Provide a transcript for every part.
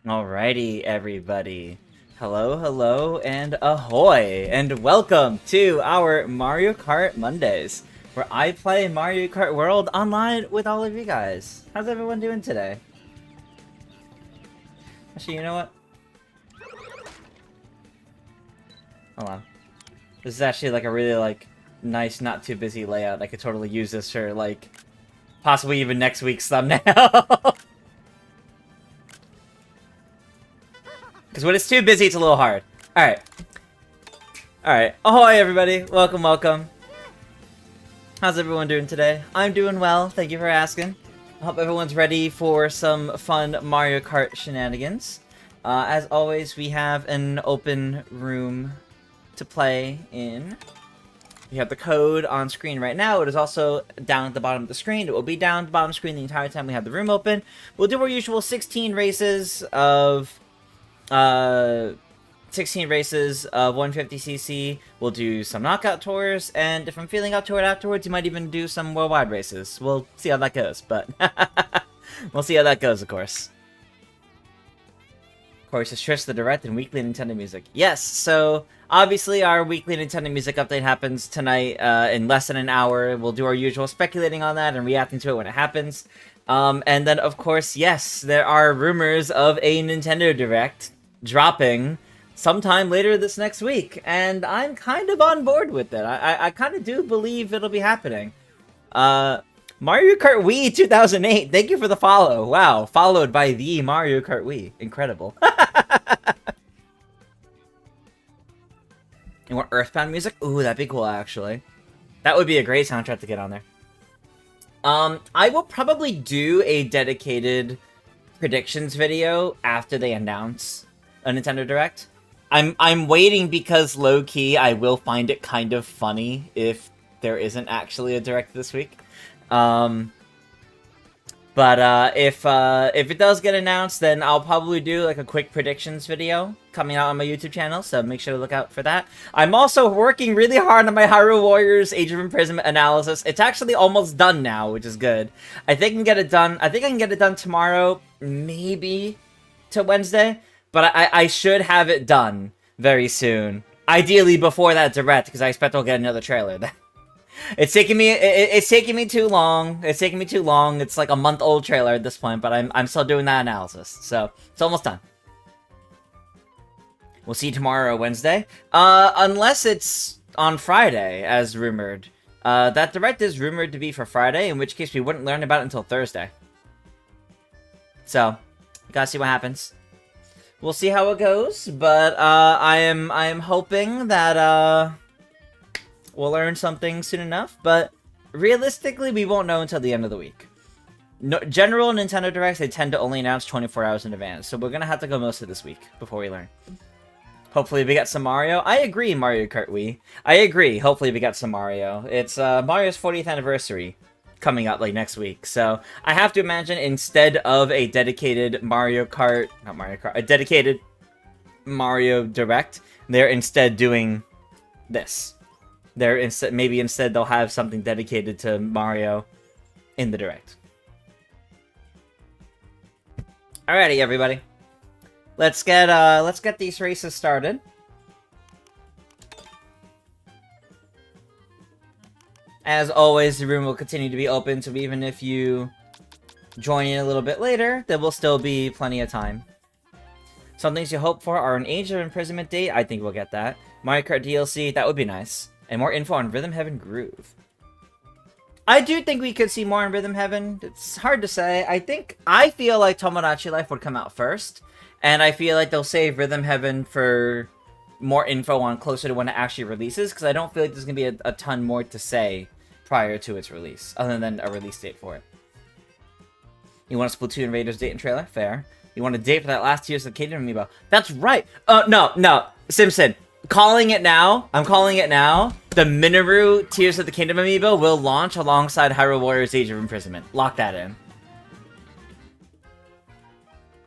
Alrighty, everybody. Hello, hello, and ahoy! And welcome to our Mario Kart Mondays, where I play Mario Kart World online with all of you guys. How's everyone doing today? Actually, you know what? Hold on. This is actually like a really nice, not too busy layout. I could totally use this for possibly even next week's thumbnail. Because when it's too busy, it's a little hard. Alright. Alright. Ahoy, everybody. Welcome, welcome. How's everyone doing today? I'm doing well. Thank you for asking. I hope everyone's ready for some fun Mario Kart shenanigans. As always, we have an open room to play in. We have the code on screen right now. It is also down at the bottom of the screen. It will be down at the bottom of the screen the entire time we have the room open. We'll do our usual 16 races of 150cc. We'll do some knockout tours, and if I'm feeling up to it afterwards, you might even do some worldwide races. We'll see how that goes, but we'll see how that goes, of course. Of course, it's Trish the Direct and Weekly Nintendo Music. Yes, so obviously our Weekly Nintendo Music update happens tonight in less than an hour. We'll do our usual speculating on that and reacting to it when it happens. And then, of course, yes, there are rumors of a Nintendo Direct dropping sometime later this next week, and I'm kind of on board with it. I kind of do believe it'll be happening. Mario Kart Wii 2008, thank you for the follow. Wow, followed by the Mario Kart Wii. Incredible. You want Earthbound music? Ooh, that'd be cool, actually. That would be a great soundtrack to get on there. I will probably do a dedicated predictions video after they announce a Nintendo Direct. I'm waiting because low-key I will find it kind of funny if there isn't actually a Direct this week. But if it does get announced, then I'll probably do like a quick predictions video coming out on my YouTube channel, so make sure to look out for that. I'm also working really hard on my Hyrule Warriors Age of Imprisonment analysis. It's actually almost done now, which is good. I think I can get it done. I think I can get it done tomorrow, maybe to Wednesday, but I should have it done very soon. Ideally before that Direct, because I expect I'll get another trailer then. It's taking me too long. It's taking me too long. It's like a month-old trailer at this point, but I'm still doing that analysis. So, it's almost done. We'll see you tomorrow or Wednesday. Unless it's on Friday, as rumored. That Direct is rumored to be for Friday, in which case we wouldn't learn about it until Thursday. So, we gotta see what happens. We'll see how it goes, but I am hoping that we'll learn something soon enough, but realistically, we won't know until the end of the week. No, general Nintendo Directs, they tend to only announce 24 hours in advance, so we're gonna have to go most of this week before we learn. Hopefully we get some Mario. I agree, Mario Kart Wii. I agree, hopefully we get some Mario. It's Mario's 40th anniversary coming up like next week, so I have to imagine instead of a dedicated a dedicated Mario Direct, they're instead doing this. maybe instead they'll have something dedicated to Mario in the Direct. Alrighty, everybody. Let's get these races started. As always, the room will continue to be open, so even if you join in a little bit later, there will still be plenty of time. Some things you hope for are an Age of Imprisonment date. I think we'll get that. Mario Kart DLC, that would be nice. And more info on Rhythm Heaven Groove. I do think we could see more on Rhythm Heaven. It's hard to say. I feel like Tomodachi Life would come out first. And I feel like they'll save Rhythm Heaven for more info on closer to when it actually releases. Because I don't feel like there's going to be a ton more to say prior to its release, other than a release date for it. You want a Splatoon Raiders date and trailer? Fair. You want a date for that last Tears of the Kingdom amiibo? That's right! No. Simpson. Calling it now. I'm calling it now. The Minoru Tears of the Kingdom amiibo will launch alongside Hyrule Warriors Age of Imprisonment. Lock that in.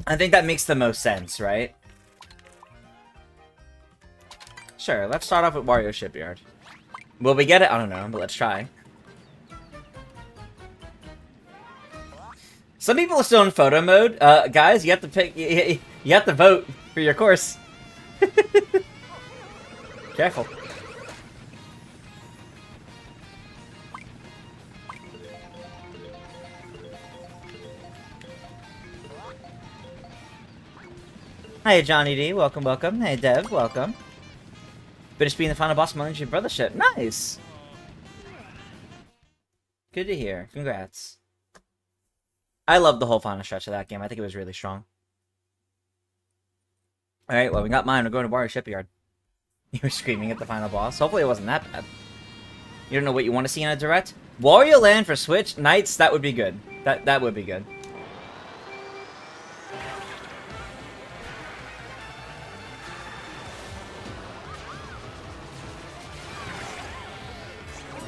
I think that makes the most sense, right? Sure, let's start off with Wario Shipyard. Will we get it? I don't know, but let's try. Some people are still in photo mode. Guys, you have to pick. You have to vote for your course. Careful. Hi, Johnny D. Welcome, welcome. Hey, Dev. Welcome. Finished being the final boss of Millennium Brothership. Nice. Good to hear. Congrats. I love the whole final stretch of that game. I think it was really strong. Alright, well, we got mine. We're going to Wario Shipyard. You were screaming at the final boss. Hopefully it wasn't that bad. You don't know what you want to see in a Direct? Wario Land for Switch? Nights? That would be good. That would be good.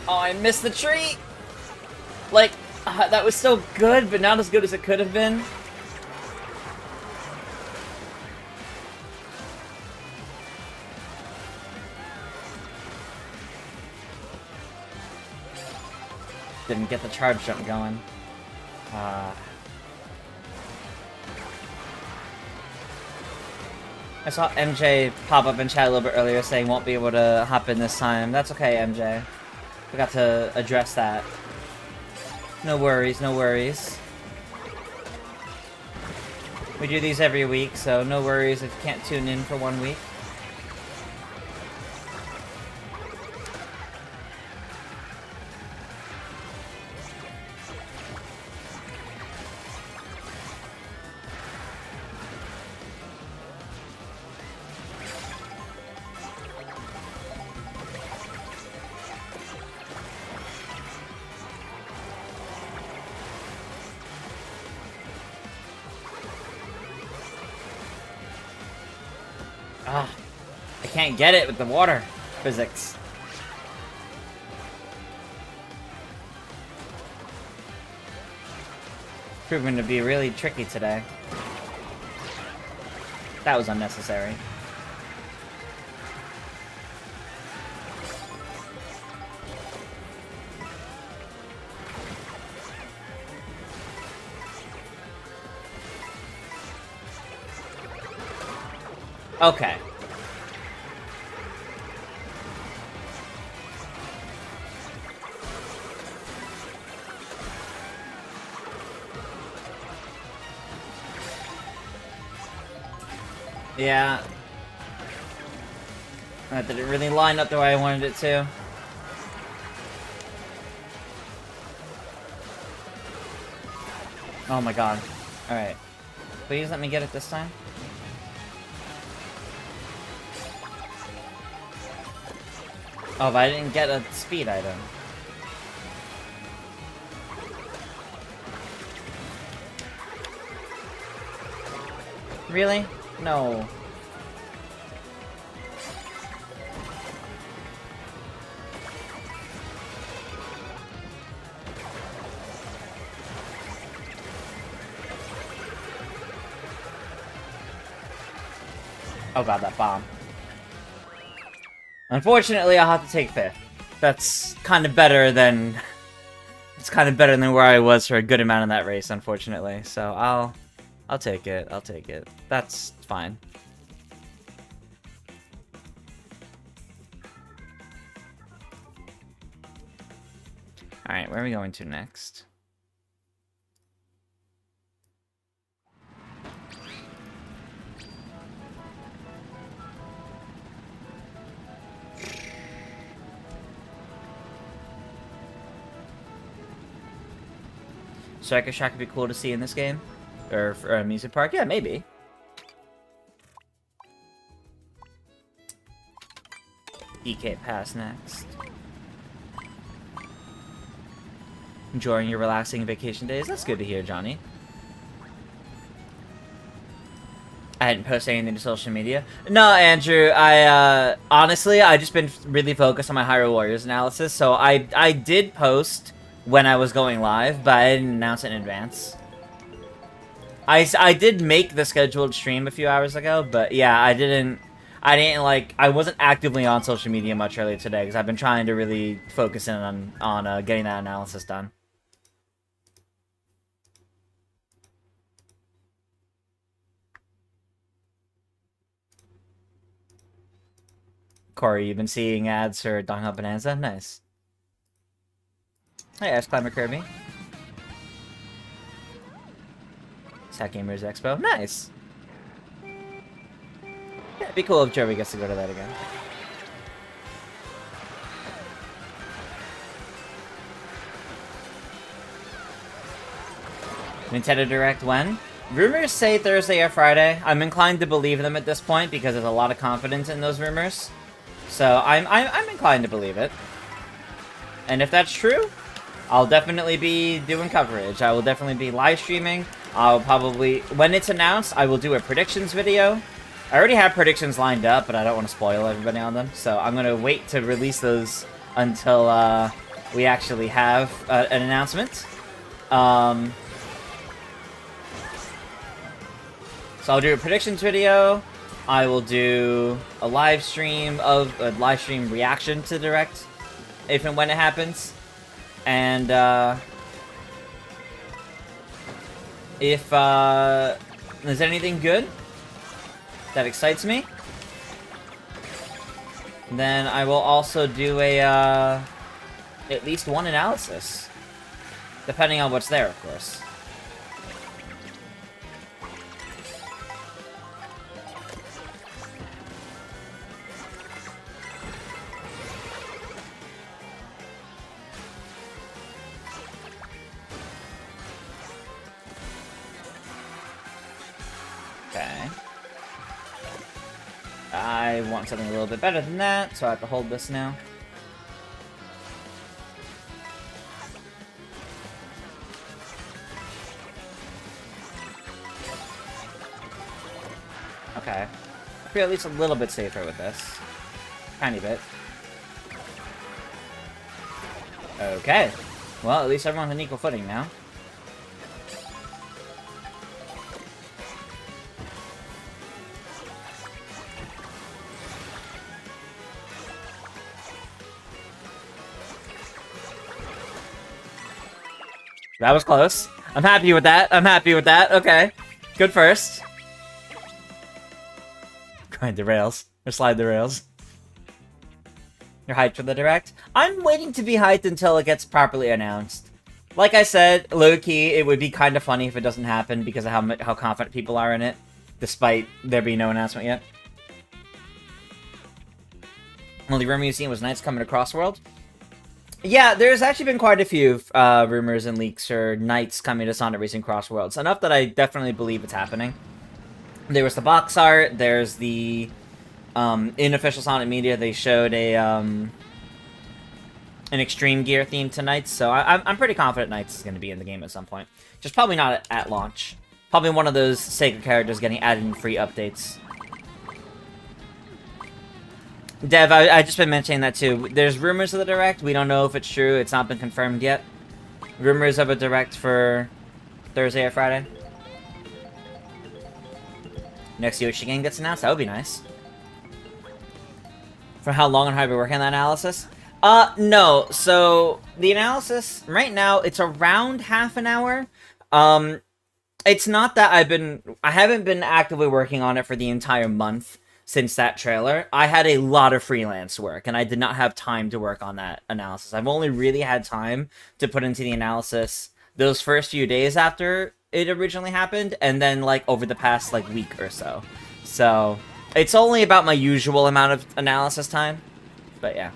Oh, I missed the tree! Like, that was so good, but not as good as it could have been. Didn't get the charge jump going. I saw MJ pop up in chat a little bit earlier saying won't be able to hop in this time. That's okay, MJ. Forgot to address that. No worries, no worries. We do these every week, so no worries if you can't tune in for 1 week. I can't get it with the water physics. Proving to be really tricky today. That was unnecessary. Okay. Yeah. That didn't really line up the way I wanted it to. Oh my god. Alright. Please let me get it this time. Oh, but I didn't get a speed item. Really? No. Oh god, that bomb. Unfortunately, I'll have to take 5th. That's kind of better than... It's kind of better than where I was for a good amount of that race, unfortunately. So I'll take it. I'll take it. That's fine. Alright, where are we going to next? Circus Shack would be cool to see in this game? Or for a music park? Yeah, maybe. EK Pass next. Enjoying your relaxing vacation days? That's good to hear, Johnny. I hadn't posted anything to social media. No, Andrew, honestly, I just been really focused on my Hyrule Warriors analysis, so I did post when I was going live, but I didn't announce it in advance. I did make the scheduled stream a few hours ago, but yeah, I wasn't actively on social media much earlier today, because I've been trying to really focus in on getting that analysis done. Corey, you've been seeing ads for Donkey Kong Bonanza? Nice. Hey, Ash Climber Kirby. Sack Gamers Expo. Nice. Yeah, it'd be cool if Joey gets to go to that again. Nintendo Direct when? Rumors say Thursday or Friday. I'm inclined to believe them at this point because there's a lot of confidence in those rumors. So I'm inclined to believe it. And if that's true, I'll definitely be doing coverage. I will definitely be live streaming. I'll probably, when it's announced, I will do a predictions video. I already have predictions lined up, but I don't want to spoil everybody on them. So I'm going to wait to release those until we actually have an announcement. So I'll do a predictions video. I will do a live stream reaction to Direct, if and when it happens. And if there's anything good that excites me, then I will also do a at least one analysis, depending on what's there, of course. Okay. I want something a little bit better than that, so I have to hold this now. Okay. I feel at least a little bit safer with this. Tiny bit. Okay. Well, at least everyone's on equal footing now. That was close. I'm happy with that. I'm happy with that. Okay. Good first. Grind the rails. Or slide the rails. You're hyped for the Direct? I'm waiting to be hyped until it gets properly announced. Like I said, low-key, it would be kind of funny if it doesn't happen because of how confident people are in it, despite there being no announcement yet. Only rumor you've seen was Knights coming to Crossworld. Yeah, there's actually been quite a few rumors and leaks for Knights coming to Sonic Racing Crossworlds. Enough that I definitely believe it's happening. There was the box art. There's the in official Sonic media they showed an Extreme Gear theme to Knights. So I'm pretty confident Knights is going to be in the game at some point. Just probably not at launch. Probably one of those Sega characters getting added in free updates. Dev, I just been mentioning that too. There's rumors of the Direct. We don't know if it's true. It's not been confirmed yet. Rumors of a Direct for Thursday or Friday. Next Yoshi game gets announced. That would be nice. For how long and hard we working on that analysis? No. So, the analysis, right now, it's around half an hour. It's not that I haven't been actively working on it for the entire month since that trailer. I had a lot of freelance work, and I did not have time to work on that analysis. I've only really had time to put into the analysis those first few days after it originally happened, and then, like, over the past, like, week or so. So, it's only about my usual amount of analysis time, but yeah.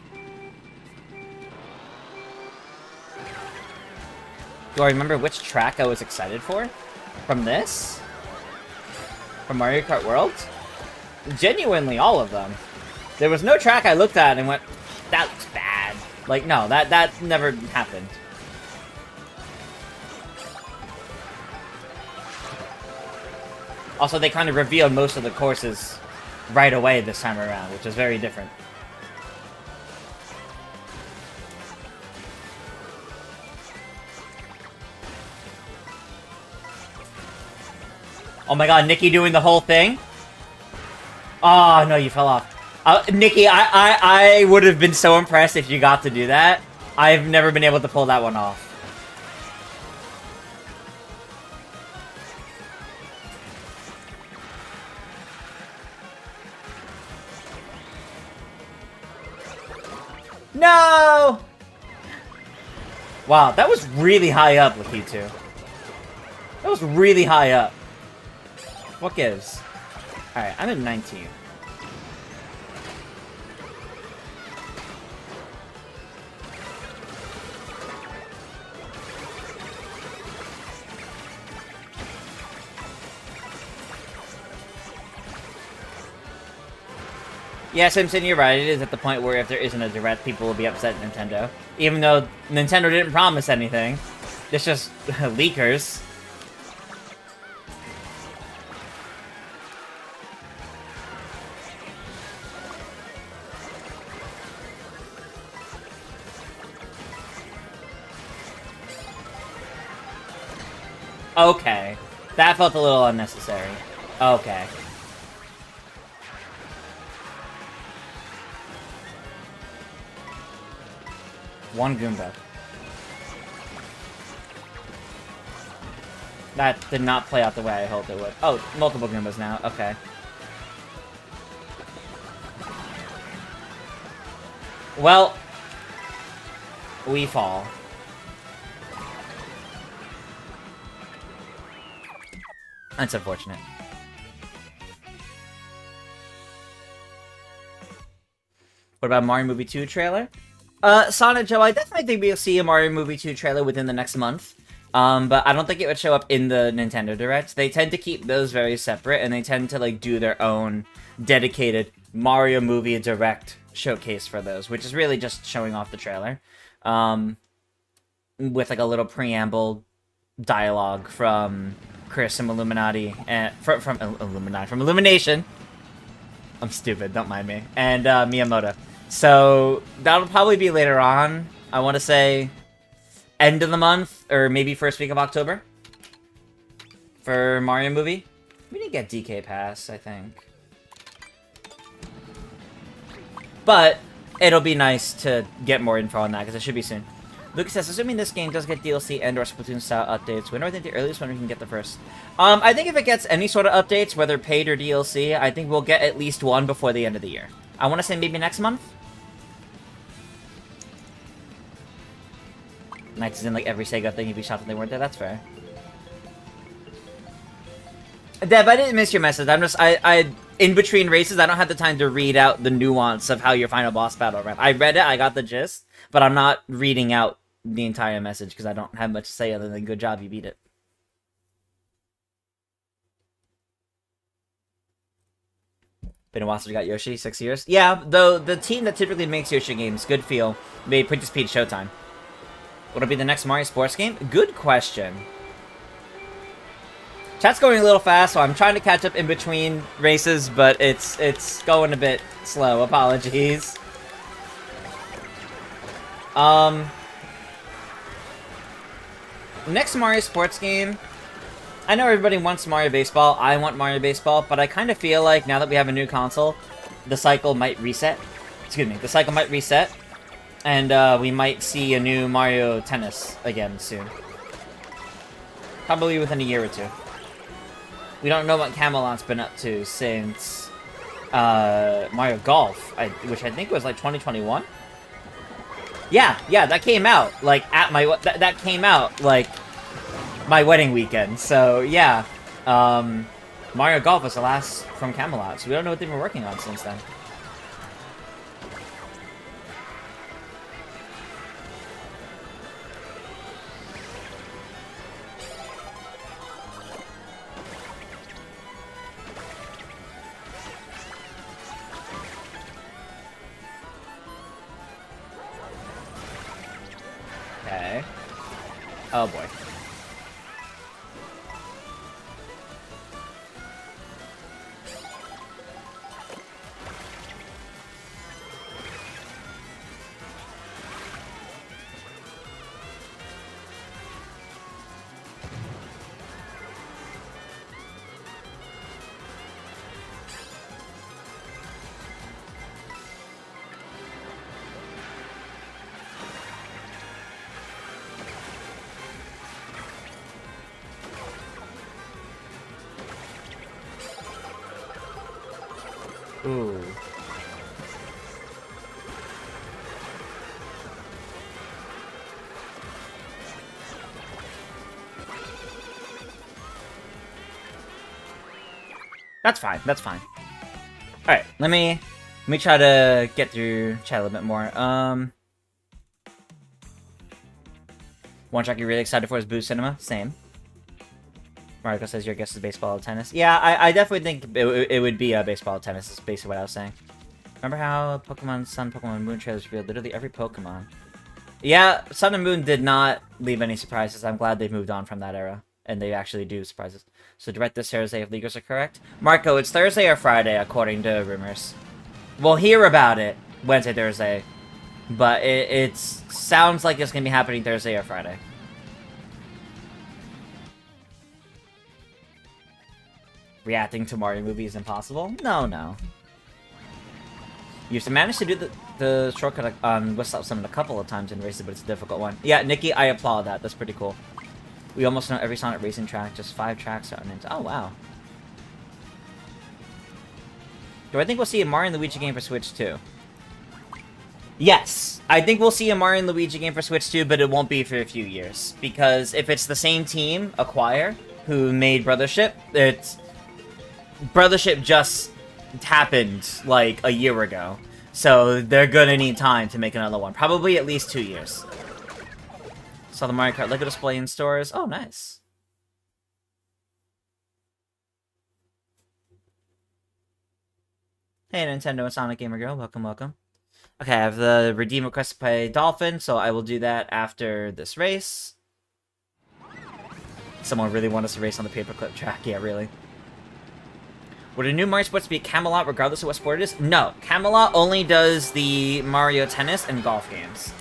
Do I remember which track I was excited for? From this? From Mario Kart World? Genuinely, all of them. There was no track I looked at and went, that looks bad. Like, no, that never happened. Also, they kind of revealed most of the courses right away this time around, which is very different. Oh my god, Nikki doing the whole thing? Oh, no, you fell off. Nikki, I would have been so impressed if you got to do that. I've never been able to pull that one off. No! Wow, that was really high up with you two. That was really high up. What gives? Alright, I'm at 19. Yeah, Simpson, you're right. It is at the point where if there isn't a direct, people will be upset at Nintendo. Even though Nintendo didn't promise anything. It's just leakers. Okay. That felt a little unnecessary. Okay. One Goomba. That did not play out the way I hoped it would. Oh, multiple Goombas now. Okay. Well, we fall. That's unfortunate. What about Mario Movie 2 trailer? Sonic Joe, I definitely think we'll see a Mario Movie 2 trailer within the next month. But I don't think it would show up in the Nintendo Direct. They tend to keep those very separate, and they tend to, like, do their own dedicated Mario Movie Direct showcase for those, which is really just showing off the trailer. With, like, a little preamble dialogue from Chris from Illuminati, and from Illumination. I'm stupid, don't mind me. And Miyamoto. So that'll probably be later on. I want to say end of the month, or maybe first week of October for Mario Movie. We didn't get DK Pass, I think. But it'll be nice to get more info on that, because it should be soon. Lucas says, assuming this game does get DLC and or Splatoon-style updates, when do I think the earliest when we can get the first? I think if it gets any sort of updates, whether paid or DLC, I think we'll get at least one before the end of the year. I want to say maybe next month? Knights is in, like, every Sega thing if you shot that they weren't there. That's fair. Dev, I didn't miss your message. I'm just, I in between races, I don't have the time to read out the nuance of how your final boss battle went. I read it, I got the gist, but I'm not reading out the entire message because I don't have much to say other than good job, you beat it. Been a while since we got Yoshi, 6 years. Yeah, though the team that typically makes Yoshi games, good feel, made Princess Peach Showtime. What'll be the next Mario Sports game? Good question. Chat's going a little fast, so I'm trying to catch up in between races, but it's going a bit slow. Apologies. Next Mario Sports game. I know everybody wants Mario Baseball. I want Mario Baseball, but I kind of feel like now that we have a new console, the cycle might reset. Excuse me, the cycle might reset. And we might see a new Mario Tennis again soon. Probably within a year or two. We don't know what Camelot's been up to since Mario Golf, which I think was like 2021. Yeah, that came out like at my that came out like my wedding weekend. So yeah, Mario Golf was the last from Camelot. So we don't know what they've been working on since then. Okay. Oh boy. Ooh. That's fine. That's fine. All right, let me try to get through chat a little bit more. One track you're really excited for is Boo Cinema. Same. Marco says your guess is baseball or tennis. Yeah, I definitely think it would be baseball or tennis. Is basically what I was saying. Remember how Pokemon Sun, Pokemon Moon trailers revealed literally every Pokemon? Yeah, Sun and Moon did not leave any surprises. I'm glad they've moved on from that era. And they actually do surprises. So direct this Thursday if leakers are correct. Marco, it's Thursday or Friday, according to rumors. We'll hear about it Wednesday, Thursday. But it sounds like it's going to be happening Thursday or Friday. Reacting to Mario movie is impossible? No. You used to manage to do the shortcut on West Summon a couple of times in races, but it's a difficult one. Yeah, Nikki, I applaud that. That's pretty cool. We almost know every Sonic racing track. Just 5 tracks are into. Oh, wow. Do I think we'll see a Mario and Luigi game for Switch 2? Yes. I think we'll see a Mario and Luigi game for Switch 2, but it won't be for a few years. Because if it's the same team, Acquire, who made Brothership, Brothership just happened, like, a year ago. So they're gonna need time to make another one. Probably at least 2 years. Saw the Mario Kart Lego display in stores. Oh, nice. Hey, Nintendo and Sonic Gamer Girl. Welcome, welcome. Okay, I have the redeem request to play Dolphin, so I will do that after this race. Someone really want us to race on the paperclip track. Yeah, really. Would a new Mario Sports be Camelot regardless of what sport it is? No. Camelot only does the Mario Tennis and golf games.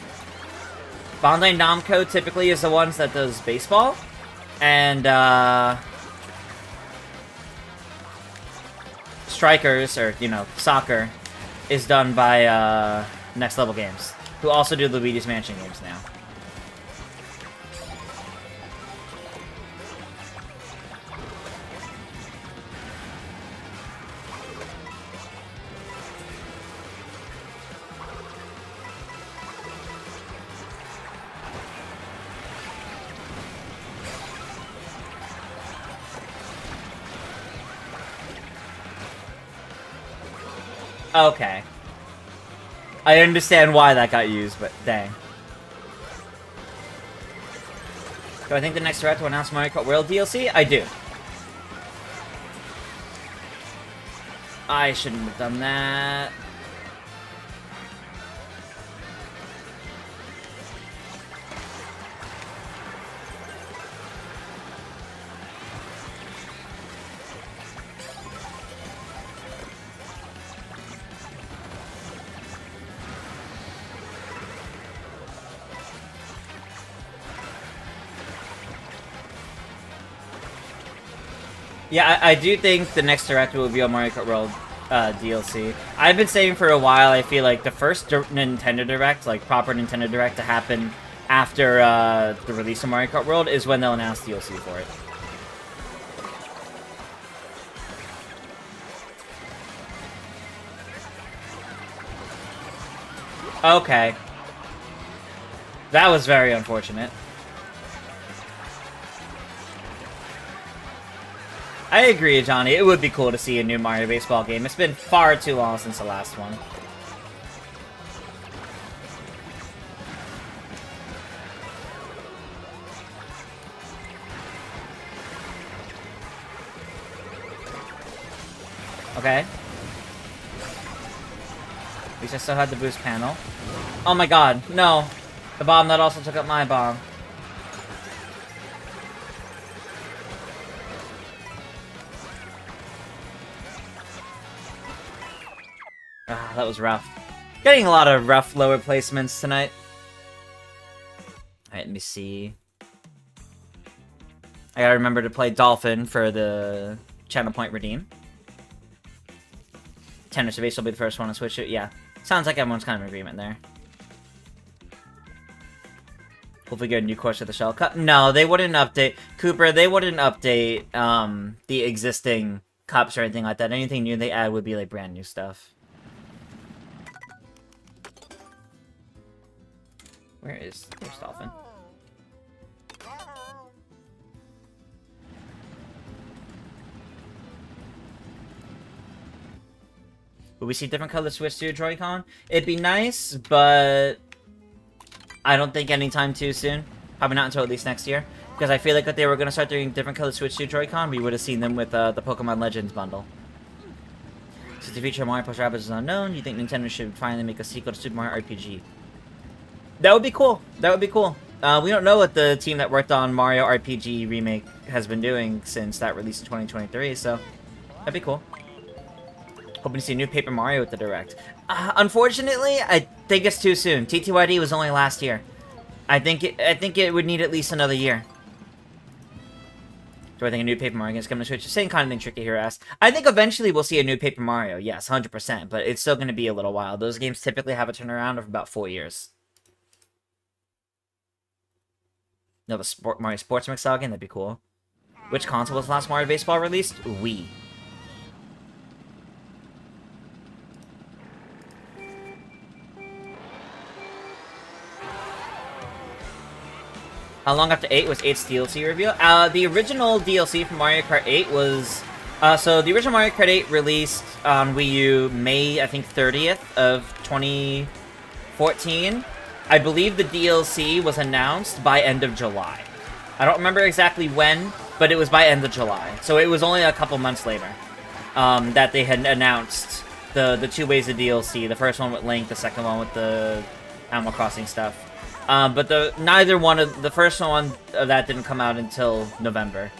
Bandai Namco typically is the ones that does baseball. And, Strikers, or, you know, soccer, is done by, Next Level Games, who also do the Luigi's Mansion games now. Okay. I understand why that got used, but dang. Do I think the next Direct will announce Mario Kart World DLC? I do. I shouldn't have done that. Yeah, I do think the next Direct will be on Mario Kart World. DLC. I've been saying for a while, I feel like the first Nintendo Direct, like proper Nintendo Direct to happen after the release of Mario Kart World is when they'll announce DLC for it. Okay. That was very unfortunate. I agree, Johnny. It would be cool to see a new Mario baseball game. It's been far too long since the last one. Okay. At least I still had the boost panel. Oh my god, no. The bomb that also took up my bomb. Ah, that was rough. Getting a lot of rough lower placements tonight. Alright, let me see. I gotta remember to play Dolphin for the channel point redeem. Tennis Base will be the first one to switch it. Yeah. Sounds like everyone's kind of in agreement there. Hopefully get a new course with the shell cup. No, they wouldn't update. Cooper, they wouldn't update the existing cups or anything like that. Anything new they add would be like brand new stuff. Where's Dolphin? Will we see different color switch to a Joy-Con? It'd be nice, but I don't think anytime too soon. Probably not until at least next year. Because I feel like if they were going to start doing different color switch to Joy-Con, we would have seen them with the Pokemon Legends bundle. Since the future of Mario plus Rabbids is unknown, do you think Nintendo should finally make a sequel to Super Mario RPG? That would be cool. That would be cool. We don't know what the team that worked on Mario RPG Remake has been doing since that release in 2023, so that'd be cool. Hoping to see a new Paper Mario with the Direct. Unfortunately, I think it's too soon. TTYD was only last year. I think it would need at least another year. Do I think a new Paper Mario game is coming to Switch? Same kind of thing Tricky here asked. I think eventually we'll see a new Paper Mario. Yes, 100%. But it's still going to be a little while. Those games typically have a turnaround of about 4 years. No, the Mario Sports Mix game? That'd be cool. Which console was the last Mario Baseball released? Wii. How long after 8 was 8's DLC reveal? The original DLC for Mario Kart 8 was... so the original Mario Kart 8 released on Wii U May, I think, 30th of 2014. I believe the DLC was announced by end of July. I don't remember exactly when, but it was by end of July. So it was only a couple months later that they had announced the two ways of DLC. The first one with Link, the second one with the Animal Crossing stuff. But neither one of the first one of that didn't come out until November.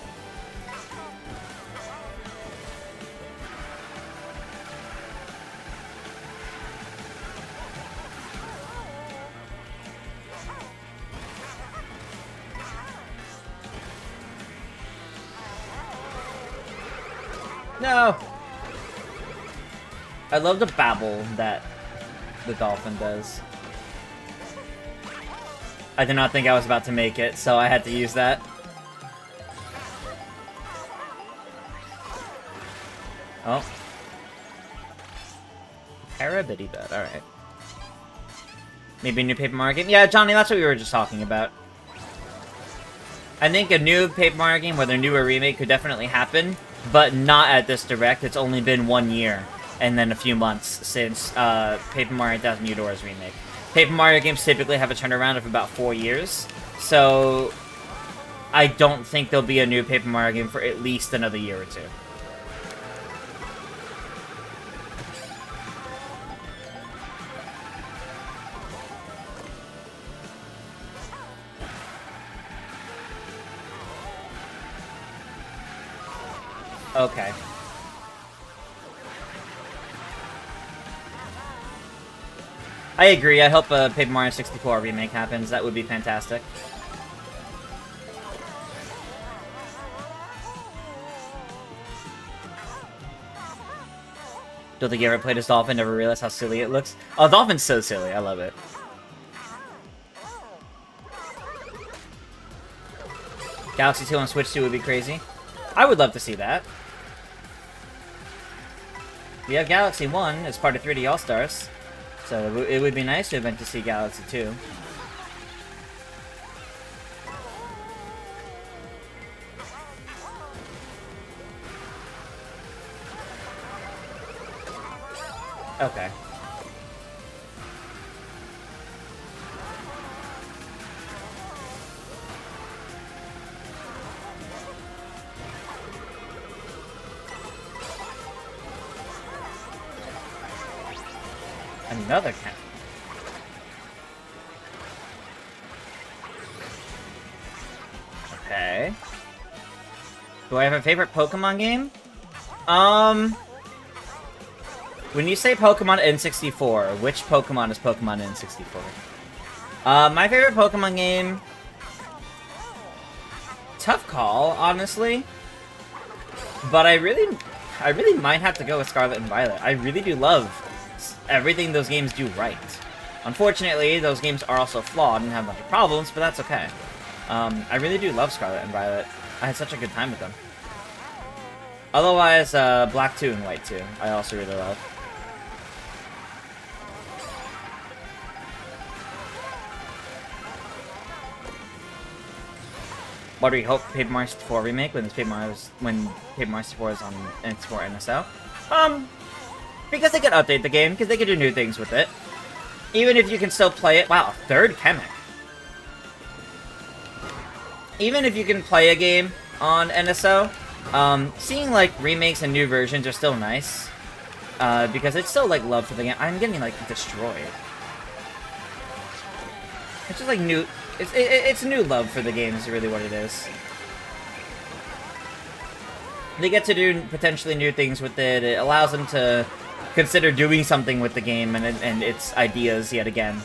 No! I love the babble that the dolphin does. I did not think I was about to make it, so I had to use that. Oh. Parabitty bed, alright. Maybe a new Paper Mario game? Yeah, Johnny, that's what we were just talking about. I think a new Paper Mario game, whether new or remake, could definitely happen, but not at this Direct. It's only been 1 year, and then a few months since Paper Mario 1000 New Doors remake. Paper Mario games typically have a turnaround of about 4 years, so I don't think there'll be a new Paper Mario game for at least another year or two. Okay. I agree. I hope a Paper Mario 64 remake happens. That would be fantastic. Don't think you ever played as Dolphin, never realized how silly it looks? Oh, Dolphin's so silly, I love it. Galaxy 2 on Switch 2 would be crazy. I would love to see that. We have Galaxy 1 as part of 3D All-Stars, so it would be nice to event to see Galaxy 2. Okay. Another cat. Okay. Do I have a favorite Pokemon game? When you say Pokemon N64, which Pokemon is Pokemon N64? My favorite Pokemon game... Tough call, honestly. But I really might have to go with Scarlet and Violet. I really do love everything those games do right. Unfortunately, those games are also flawed and have a bunch of problems, but that's okay. I really do love Scarlet and Violet. I had such a good time with them. Otherwise, Black 2 and White 2, I also really love. What do you hope Paper Mario 64 remake when Paper Mario 64 is on N64 NSO? Because they could update the game, because they could do new things with it. Even if you can still play it... Wow, third Chemic. Even if you can play a game on NSO, seeing, like, remakes and new versions are still nice. Because it's still, like, love for the game. I'm getting, like, destroyed. It's just, like, new... It's new love for the game is really what it is. They get to do potentially new things with it. It allows them to consider doing something with the game and its ideas yet again.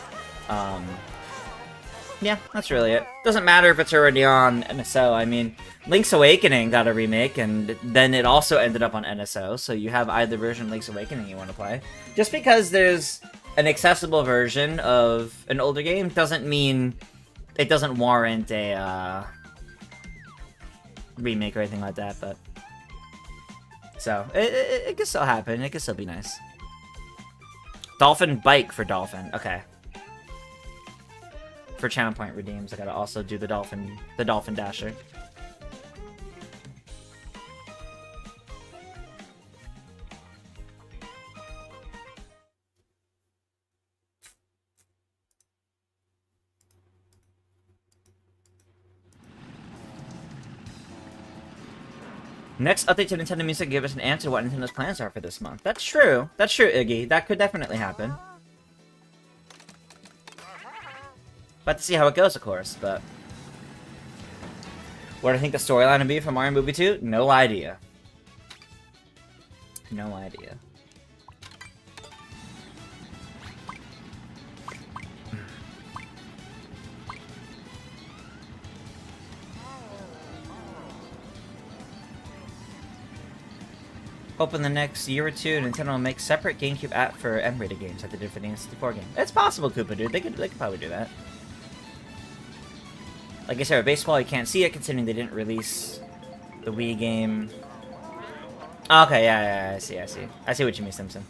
Yeah, that's really it. Doesn't matter if it's already on NSO. I mean, Link's Awakening got a remake, and then it also ended up on NSO, so you have either version of Link's Awakening you want to play. Just because there's an accessible version of an older game doesn't mean it doesn't warrant a remake or anything like that, but... So, it could still happen. It could still be nice. Dolphin Bike for Dolphin. Okay. For channel point redeems, I gotta also do the Dolphin Dasher. Next update to Nintendo Music give us an answer to what Nintendo's plans are for this month. That's true. That's true, Iggy. That could definitely happen. But to see how it goes, of course, but... What do I think the storyline will be for Mario Movie 2? No idea. No idea. Hope in the next year or two, Nintendo will make separate GameCube app for M-rated games like they did for the N64 game. It's possible, Koopa Dude. They could probably do that. Like I said, with baseball, you can't see it considering they didn't release the Wii game. Okay, yeah, I see. I see what you mean, Simpson.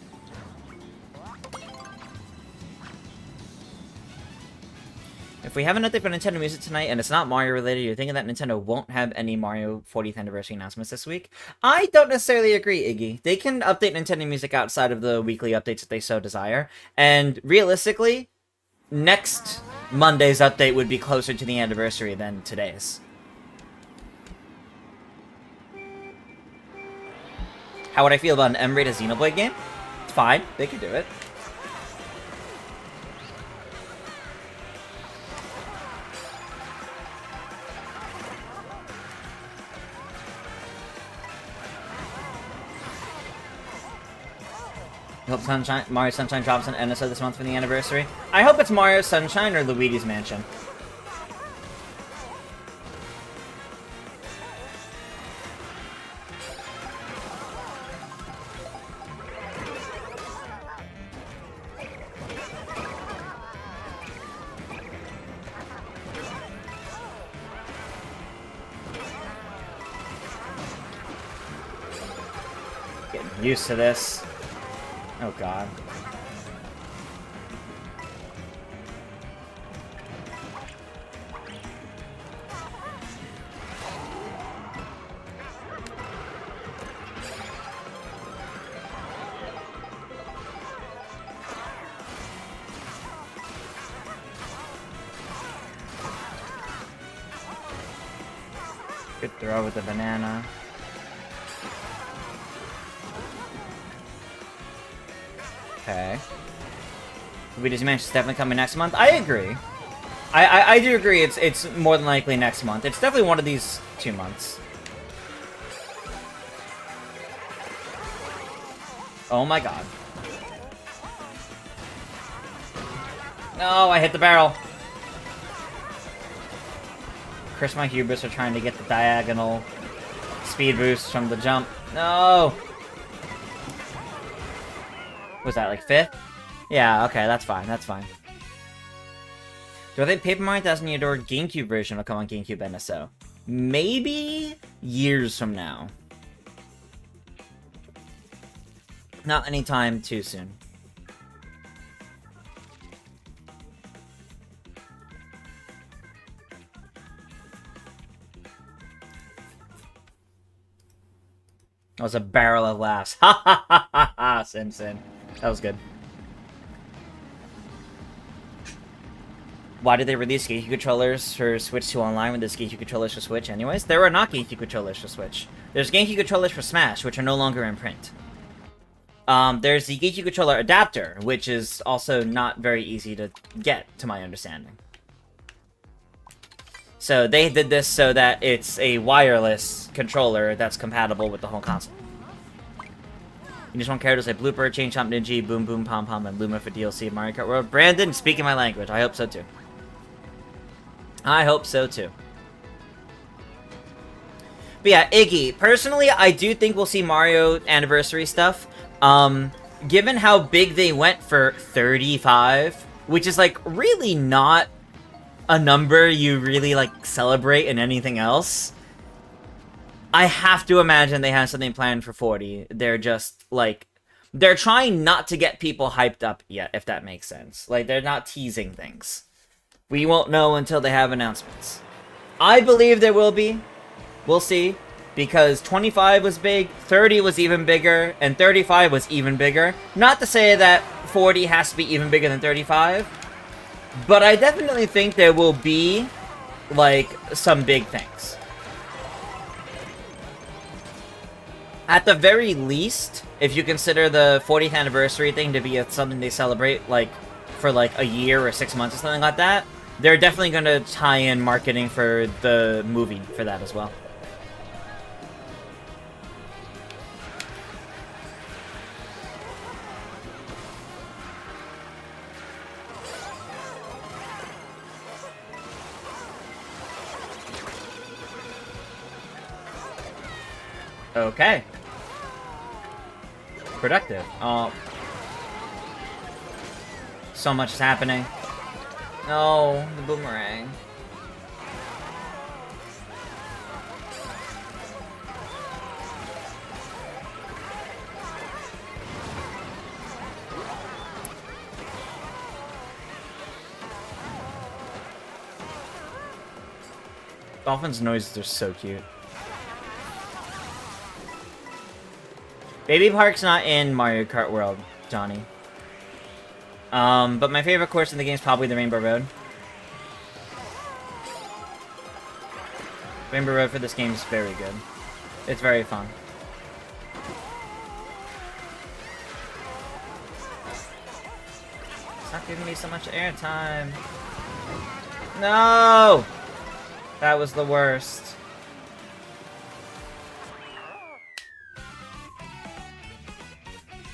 If we have an update for Nintendo Music tonight and it's not Mario related, you're thinking that Nintendo won't have any Mario 40th anniversary announcements this week? I don't necessarily agree, Iggy. They can update Nintendo Music outside of the weekly updates if they so desire. And realistically, next Monday's update would be closer to the anniversary than today's. How would I feel about an M-rated Xenoblade game? It's fine. They could do it. I hope Mario Sunshine drops on NSO this month for the anniversary. I hope it's Mario Sunshine or Luigi's Mansion. Used to this. Oh god. Good throw with the banana. Okay. Luigi's Mansion is definitely coming next month. I agree. I do agree. It's more than likely next month. It's definitely one of these 2 months. Oh my god. No, I hit the barrel. Chris, my hubris are trying to get the diagonal speed boost from the jump. No! Was that like 5th? Yeah, okay, that's fine, that's fine. Do I think Paper Mario Thousand Year Door GameCube version will come on GameCube NSO? Maybe years from now. Not anytime too soon. That was a barrel of laughs. Ha ha ha ha ha, Simpson. That was good. Why did they release GameCube controllers for Switch 2 online when there's GameCube controllers for Switch anyways? There are not GameCube controllers for Switch. There's GameCube controllers for Smash, which are no longer in print. There's the GameCube controller adapter, which is also not very easy to get, to my understanding. So they did this so that it's a wireless controller that's compatible with the whole console. You just want characters like Blooper, Chain Chomp Ninja, Boom Boom Pom Pom, and Luma for DLC of Mario Kart World. Brandon, speaking my language. I hope so too. I hope so too. But yeah, Iggy. Personally, I do think we'll see Mario Anniversary stuff. Given how big they went for 35, which is like really not a number you really like celebrate in anything else, I have to imagine they have something planned for 40. They're just like, they're trying not to get people hyped up yet, if that makes sense. Like, they're not teasing things. We won't know until they have announcements. I believe there will be. We'll see. Because 25 was big, 30 was even bigger, and 35 was even bigger. Not to say that 40 has to be even bigger than 35, but I definitely think there will be, like, some big things. At the very least, if you consider the 40th anniversary thing to be something they celebrate, like, for, like, a year or 6 months or something like that, they're definitely going to tie in marketing for the movie for that as well. Okay. Productive. Oh. So much is happening. No, the boomerang. Dolphins' noises are so cute. Baby Park's not in Mario Kart World, Johnny. But my favorite course in the game is probably the Rainbow Road. Rainbow Road for this game is very good. It's very fun. Stop giving me so much airtime. No! That was the worst.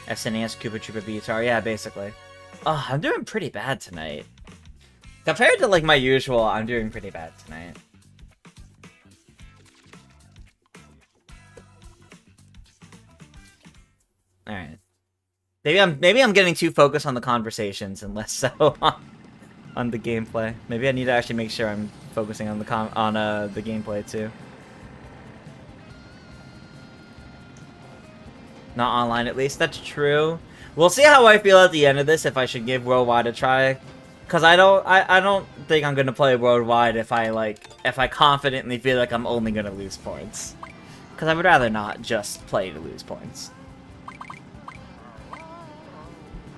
SNES Koopa Troopa VTR, yeah, basically. Oh, I'm doing pretty bad tonight. Compared to, like, my usual, I'm doing pretty bad tonight. Alright. Maybe I'm getting too focused on the conversations and less so on the gameplay. Maybe I need to actually make sure I'm focusing on the gameplay too. Not online, at least. That's true. We'll see how I feel at the end of this, if I should give Worldwide a try. Because I don't think I'm going to play Worldwide if I confidently feel like I'm only going to lose points. Because I would rather not just play to lose points.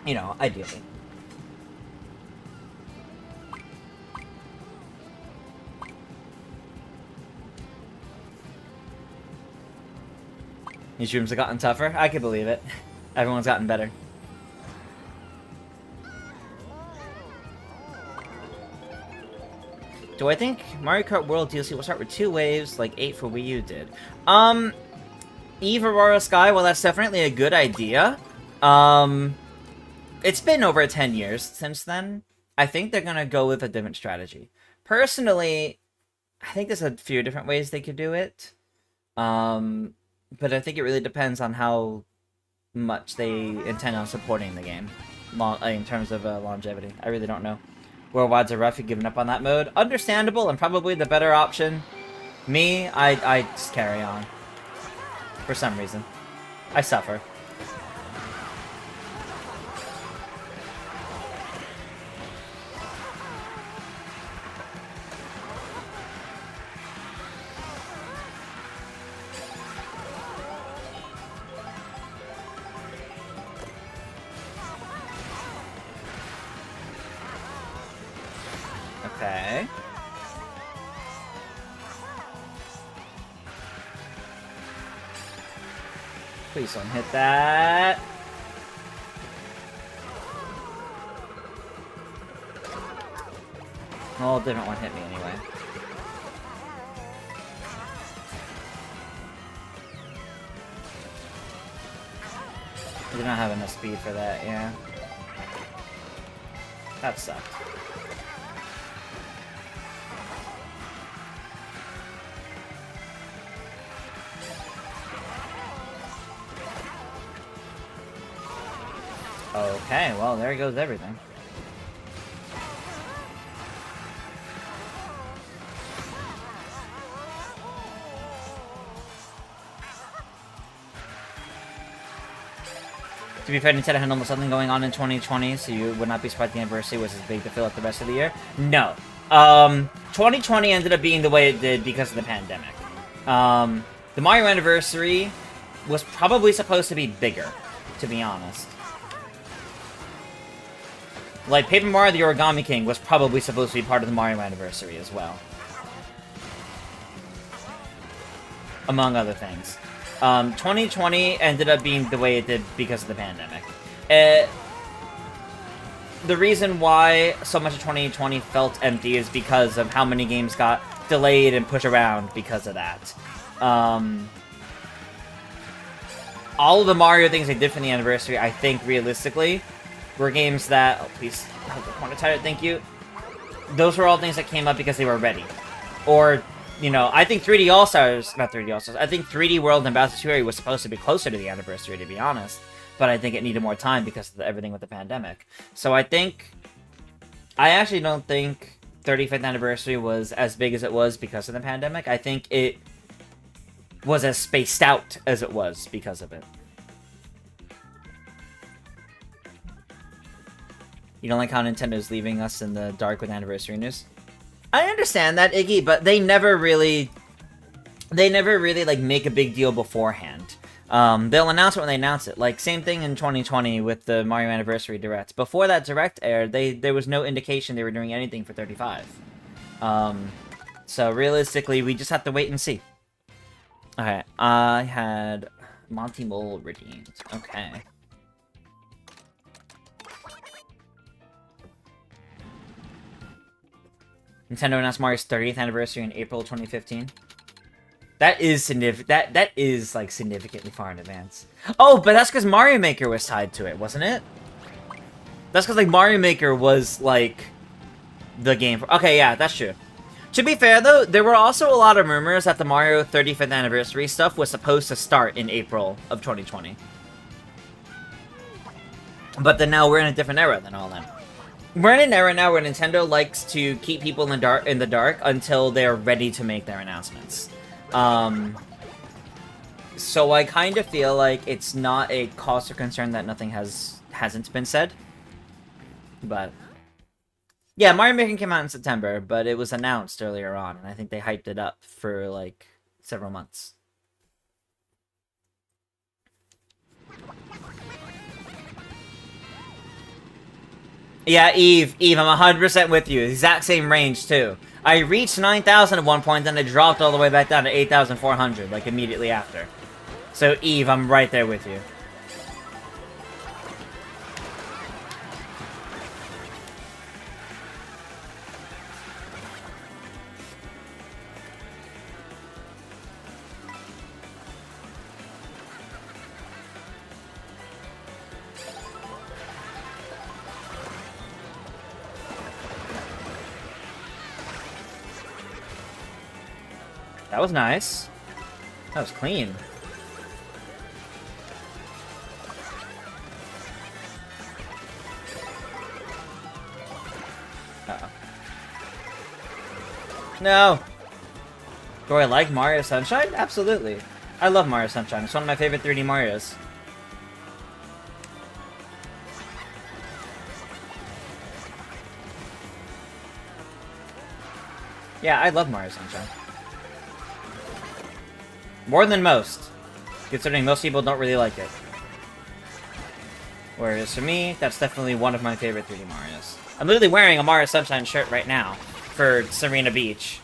You know, ideally. These rooms have gotten tougher. I can believe it. Everyone's gotten better. Do I think Mario Kart World DLC will start with 2 waves like 8 for Wii U did? Eve Aurora Sky, well, that's definitely a good idea. It's been over 10 years since then. I think they're gonna go with a different strategy. Personally, I think there's a few different ways they could do it. But I think it really depends on how much they intend on supporting the game in terms of longevity. I really don't know. Worldwide's are rough, you've given up on that mode. Understandable, and probably the better option. Me, I just carry on. For some reason. I suffer. Okay. Please don't hit that. Oh, different one hit me anyway. I did not have enough speed for that, yeah. That sucked. Okay, well, there goes everything. To be fair, Nintendo had almost something going on in 2020, so you would not be surprised the anniversary was as big to fill up the rest of the year. No. 2020 ended up being the way it did because of the pandemic. The Mario anniversary was probably supposed to be bigger, to be honest. Like, Paper Mario the Origami King was probably supposed to be part of the Mario anniversary as well. Among other things. 2020 ended up being the way it did because of the pandemic. The reason why so much of 2020 felt empty is because of how many games got delayed and pushed around because of that. All of the Mario things they did for the anniversary, I think, realistically, were games that... Oh, please, hold the corner tighter, thank you. Those were all things that came up because they were ready. Or, you know, I think 3D All-Stars... Not 3D All-Stars. I think 3D World and Bowser's Fury was supposed to be closer to the anniversary, to be honest. But I think it needed more time because of everything with the pandemic. So I think... I actually don't think 35th anniversary was as big as it was because of the pandemic. I think it was as spaced out as it was because of it. You don't like how Nintendo's leaving us in the dark with anniversary news? I understand that, Iggy, but they never really, like, make a big deal beforehand. They'll announce it when they announce it. Like, same thing in 2020 with the Mario Anniversary Direct. Before that Direct aired, there was no indication they were doing anything for 35. So realistically, we just have to wait and see. Okay, I had Monty Mole redeemed. Okay. Nintendo announced Mario's 30th anniversary in April 2015. That is significant. That is like significantly far in advance. Oh, but that's because Mario Maker was tied to it, wasn't it? That's because like Mario Maker was like the game. Okay, yeah, that's true. To be fair though, there were also a lot of rumors that the Mario 35th anniversary stuff was supposed to start in April of 2020. But then now we're in a different era than all that. We're in an era now where Nintendo likes to keep people in the dark until they're ready to make their announcements. So I kind of feel like it's not a cause for concern that nothing hasn't been said. But yeah, Mario Maker came out in September, but it was announced earlier on, and I think they hyped it up for like several months. Yeah, Eve, I'm 100% with you. Exact same range, too. I reached 9,000 at one point, then I dropped all the way back down to 8,400, like, immediately after. So, Eve, I'm right there with you. That was nice. That was clean. Uh-oh. No! Do I like Mario Sunshine? Absolutely. I love Mario Sunshine. It's one of my favorite 3D Marios. Yeah, I love Mario Sunshine. More than most, considering most people don't really like it. Whereas for me, that's definitely one of my favorite 3D Marios. I'm literally wearing a Mario Sunshine shirt right now for Serena Beach.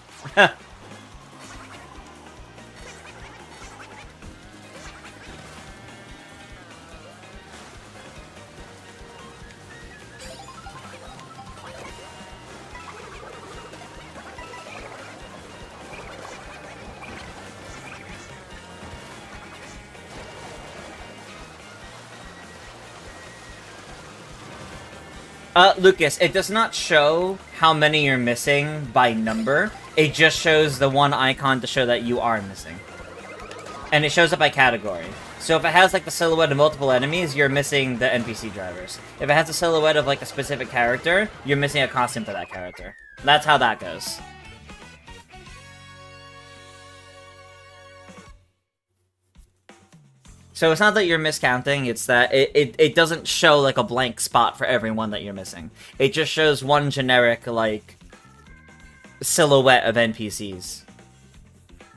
Lucas, it does not show how many you're missing by number. It just shows the one icon to show that you are missing. And it shows it by category. So if it has, like, the silhouette of multiple enemies, you're missing the NPC drivers. If it has a silhouette of, like, a specific character, you're missing a costume for that character. That's how that goes. So it's not that you're miscounting, it's that it doesn't show, like, a blank spot for everyone that you're missing. It just shows one generic, like, silhouette of NPCs.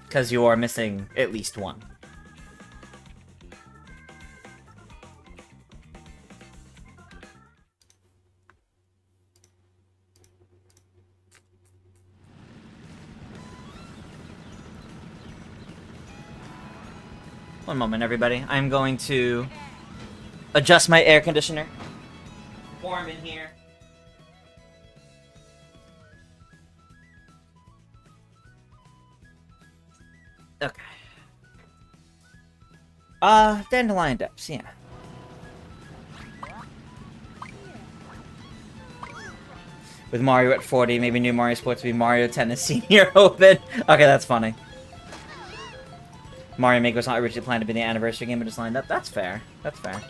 Because you are missing at least one. One moment, everybody. I'm going to adjust my air conditioner. Warm in here. Okay. Dandelion Depths, yeah. With Mario at 40, maybe New Mario Sports will be Mario Tennis Senior Open. Okay, that's funny. Mario Maker was not originally planned to be the anniversary game, but just lined up. That's fair. That's fair.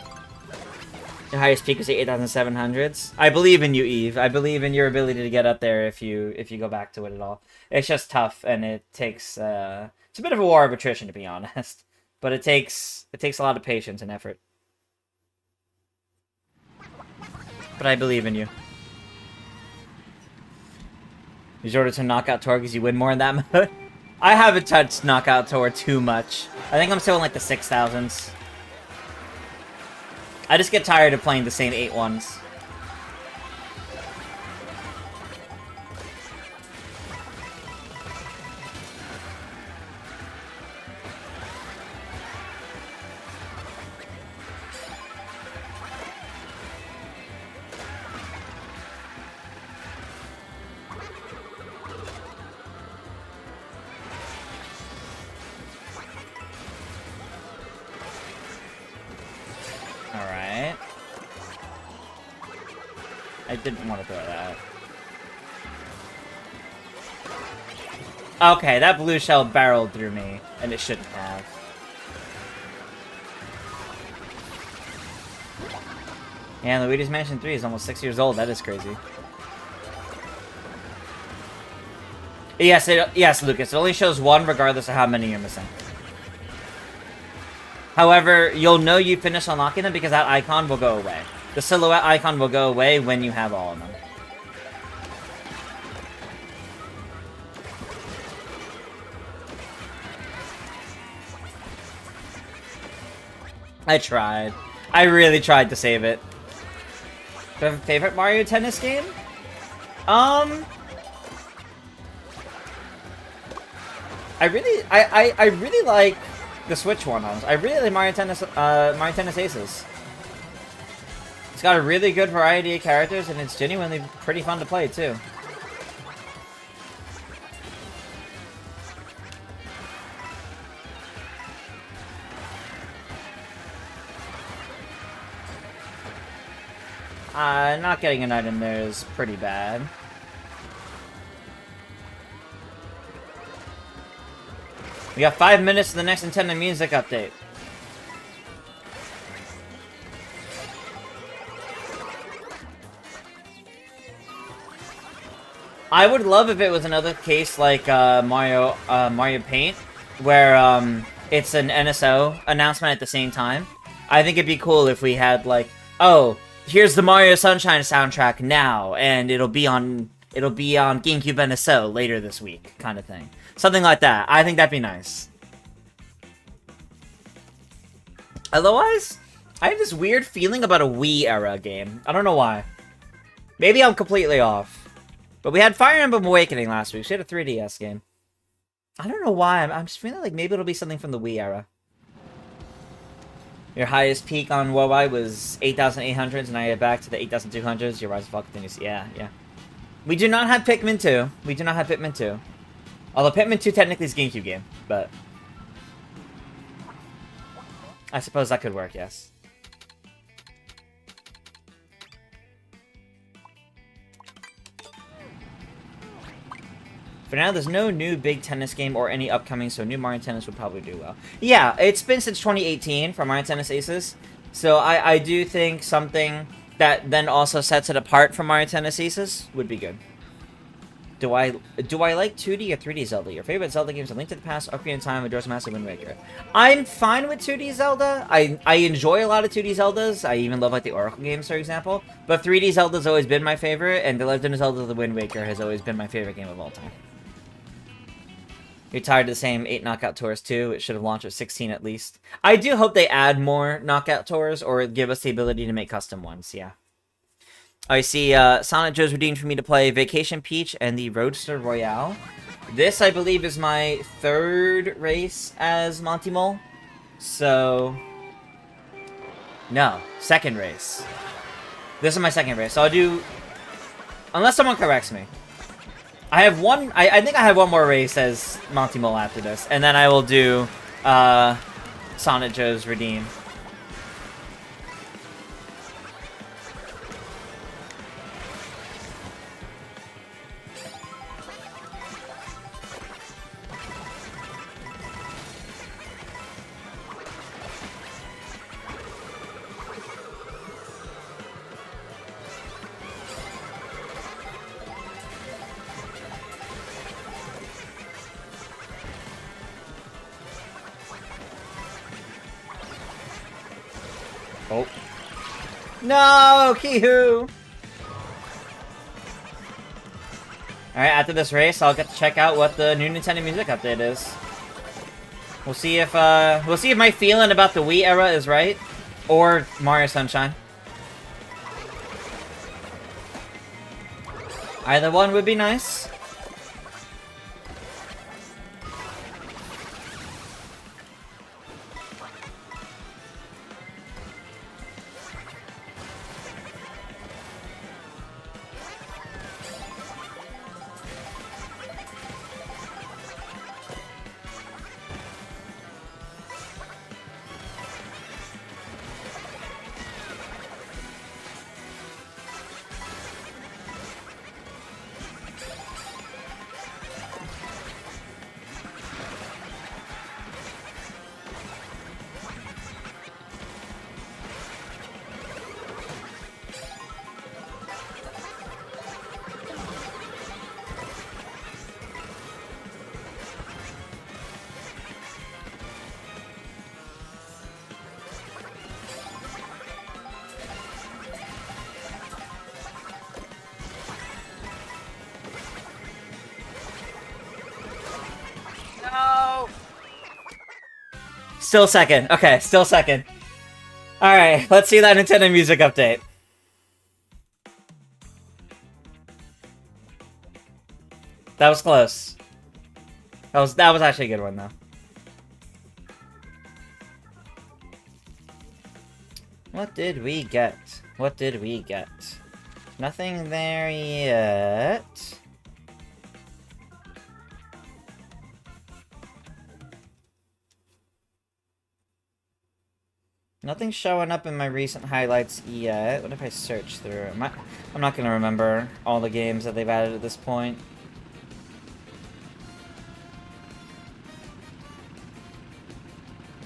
The highest peak was the 8,700s. I believe in you, Eve. I believe in your ability to get up there if you go back to it at all. It's just tough, and it takes it's a bit of a war of attrition, to be honest. But it takes a lot of patience and effort. But I believe in you. You order to Knockout Tour because you win more in that mode. I haven't touched Knockout Tour too much. I think I'm still in, like, the 6,000s. I just get tired of playing the same 8 ones. Alright. I didn't want to throw that. Okay, that blue shell barreled through me, and it shouldn't have. And Luigi's Mansion 3 is almost 6 years old. That is crazy. Yes, yes, Lucas. It only shows one regardless of how many you're missing. However, you'll know you finished unlocking them because that icon will go away. The silhouette icon will go away when you have all of them. I tried. I really tried to save it. Do you have a favorite Mario Tennis game? I really like the Switch one. I really like Mario Tennis Aces. It's got a really good variety of characters, and it's genuinely pretty fun to play too. Not getting an item there is pretty bad. We got 5 minutes to the next Nintendo Music update. I would love if it was another case like Mario Paint, where it's an NSO announcement at the same time. I think it'd be cool if we had like, oh, here's the Mario Sunshine soundtrack now, and it'll be on GameCube NSO later this week, kind of thing. Something like that. I think that'd be nice. Otherwise, I have this weird feeling about a Wii era game. I don't know why. Maybe I'm completely off. But we had Fire Emblem Awakening last week. So we had a 3DS game. I don't know why. I'm just feeling like maybe it'll be something from the Wii era. Your highest peak on WoWi was 8,800s, and now you're back to the 8,200s. Your Rise of Fall continues. Yeah. We do not have Pikmin 2. We do not have Pikmin 2. Although Pikmin 2 technically is a GameCube game, but I suppose that could work, yes. For now, there's no new big tennis game or any upcoming, so new Mario Tennis would probably do well. Yeah, it's been since 2018 for Mario Tennis Aces, so I do think something that then also sets it apart from Mario Tennis Aces would be good. Do I like 2D or 3D Zelda? Your favorite Zelda games are Link to the Past, Ocarina of Time, Majora's Mask, and Wind Waker. I'm fine with 2D Zelda. I enjoy a lot of 2D Zeldas. I even love like the Oracle games, for example. But 3D Zelda's always been my favorite, and The Legend of Zelda: The Wind Waker has always been my favorite game of all time. You're tired of the same 8 Knockout Tours too. It should have launched with 16 at least. I do hope they add more Knockout Tours or give us the ability to make custom ones, yeah. I see Sonic Joe's redeemed for me to play Vacation Peach and the Roadster Royale. This, I believe, is my 3rd race as Monty Mole. So... no, 2nd race. This is my 2nd race, so I'll do... unless someone corrects me. I have one... I think I have one more race as Monty Mole after this, and then I will do Sonic Joe's Redeem. Oh. No, Kihu! Alright, after this race, I'll get to check out what the new Nintendo Music Update is. We'll see if my feeling about the Wii era is right. Or Mario Sunshine. Either one would be nice. Still second. Okay, still second. Alright, let's see that Nintendo Music update. That was close. That was actually a good one, though. What did we get? What did we get? Nothing there yet. Nothing's showing up in my recent highlights yet. What if I search through? I'm not gonna remember all the games that they've added at this point.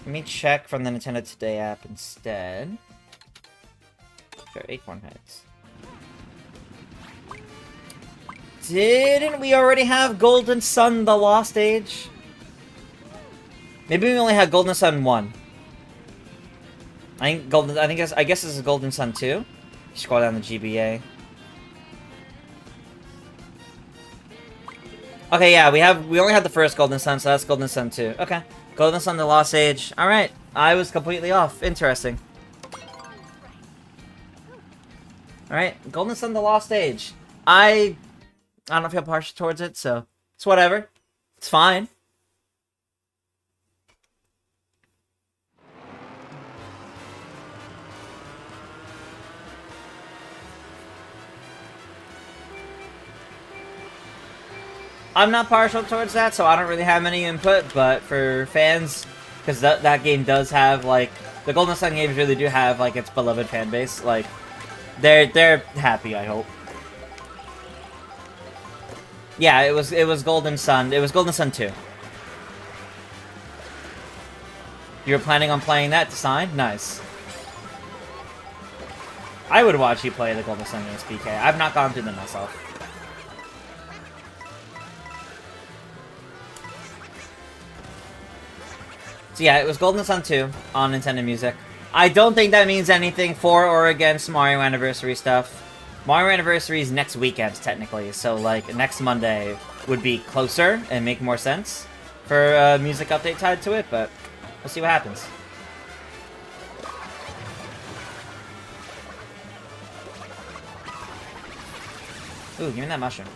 Let me check from the Nintendo Today app instead. Sure, Acorn Heads. Didn't we already have Golden Sun: The Lost Age? Maybe we only had Golden Sun 1. I guess this is Golden Sun 2. Scroll down the GBA. Okay, yeah, we only had the first Golden Sun, so that's Golden Sun 2. Okay. Golden Sun: The Lost Age. Alright. I was completely off. Interesting. Alright, Golden Sun: The Lost Age. I don't feel partial towards it, so it's whatever. It's fine. I'm not partial towards that, so I don't really have any input, but for fans, because that game does have, like, the Golden Sun games really do have, like, its beloved fan base, like, they're happy, I hope. Yeah, it was Golden Sun. It was Golden Sun 2. You were planning on playing that to sign? Nice. I would watch you play the Golden Sun games, PK. I've not gone through them myself. So yeah, it was Golden Sun 2 on Nintendo Music. I don't think that means anything for or against Mario Anniversary stuff. Mario Anniversary is next weekend, technically, so, like, next Monday would be closer and make more sense for a music update tied to it, but we'll see what happens. Ooh, give me that mushroom.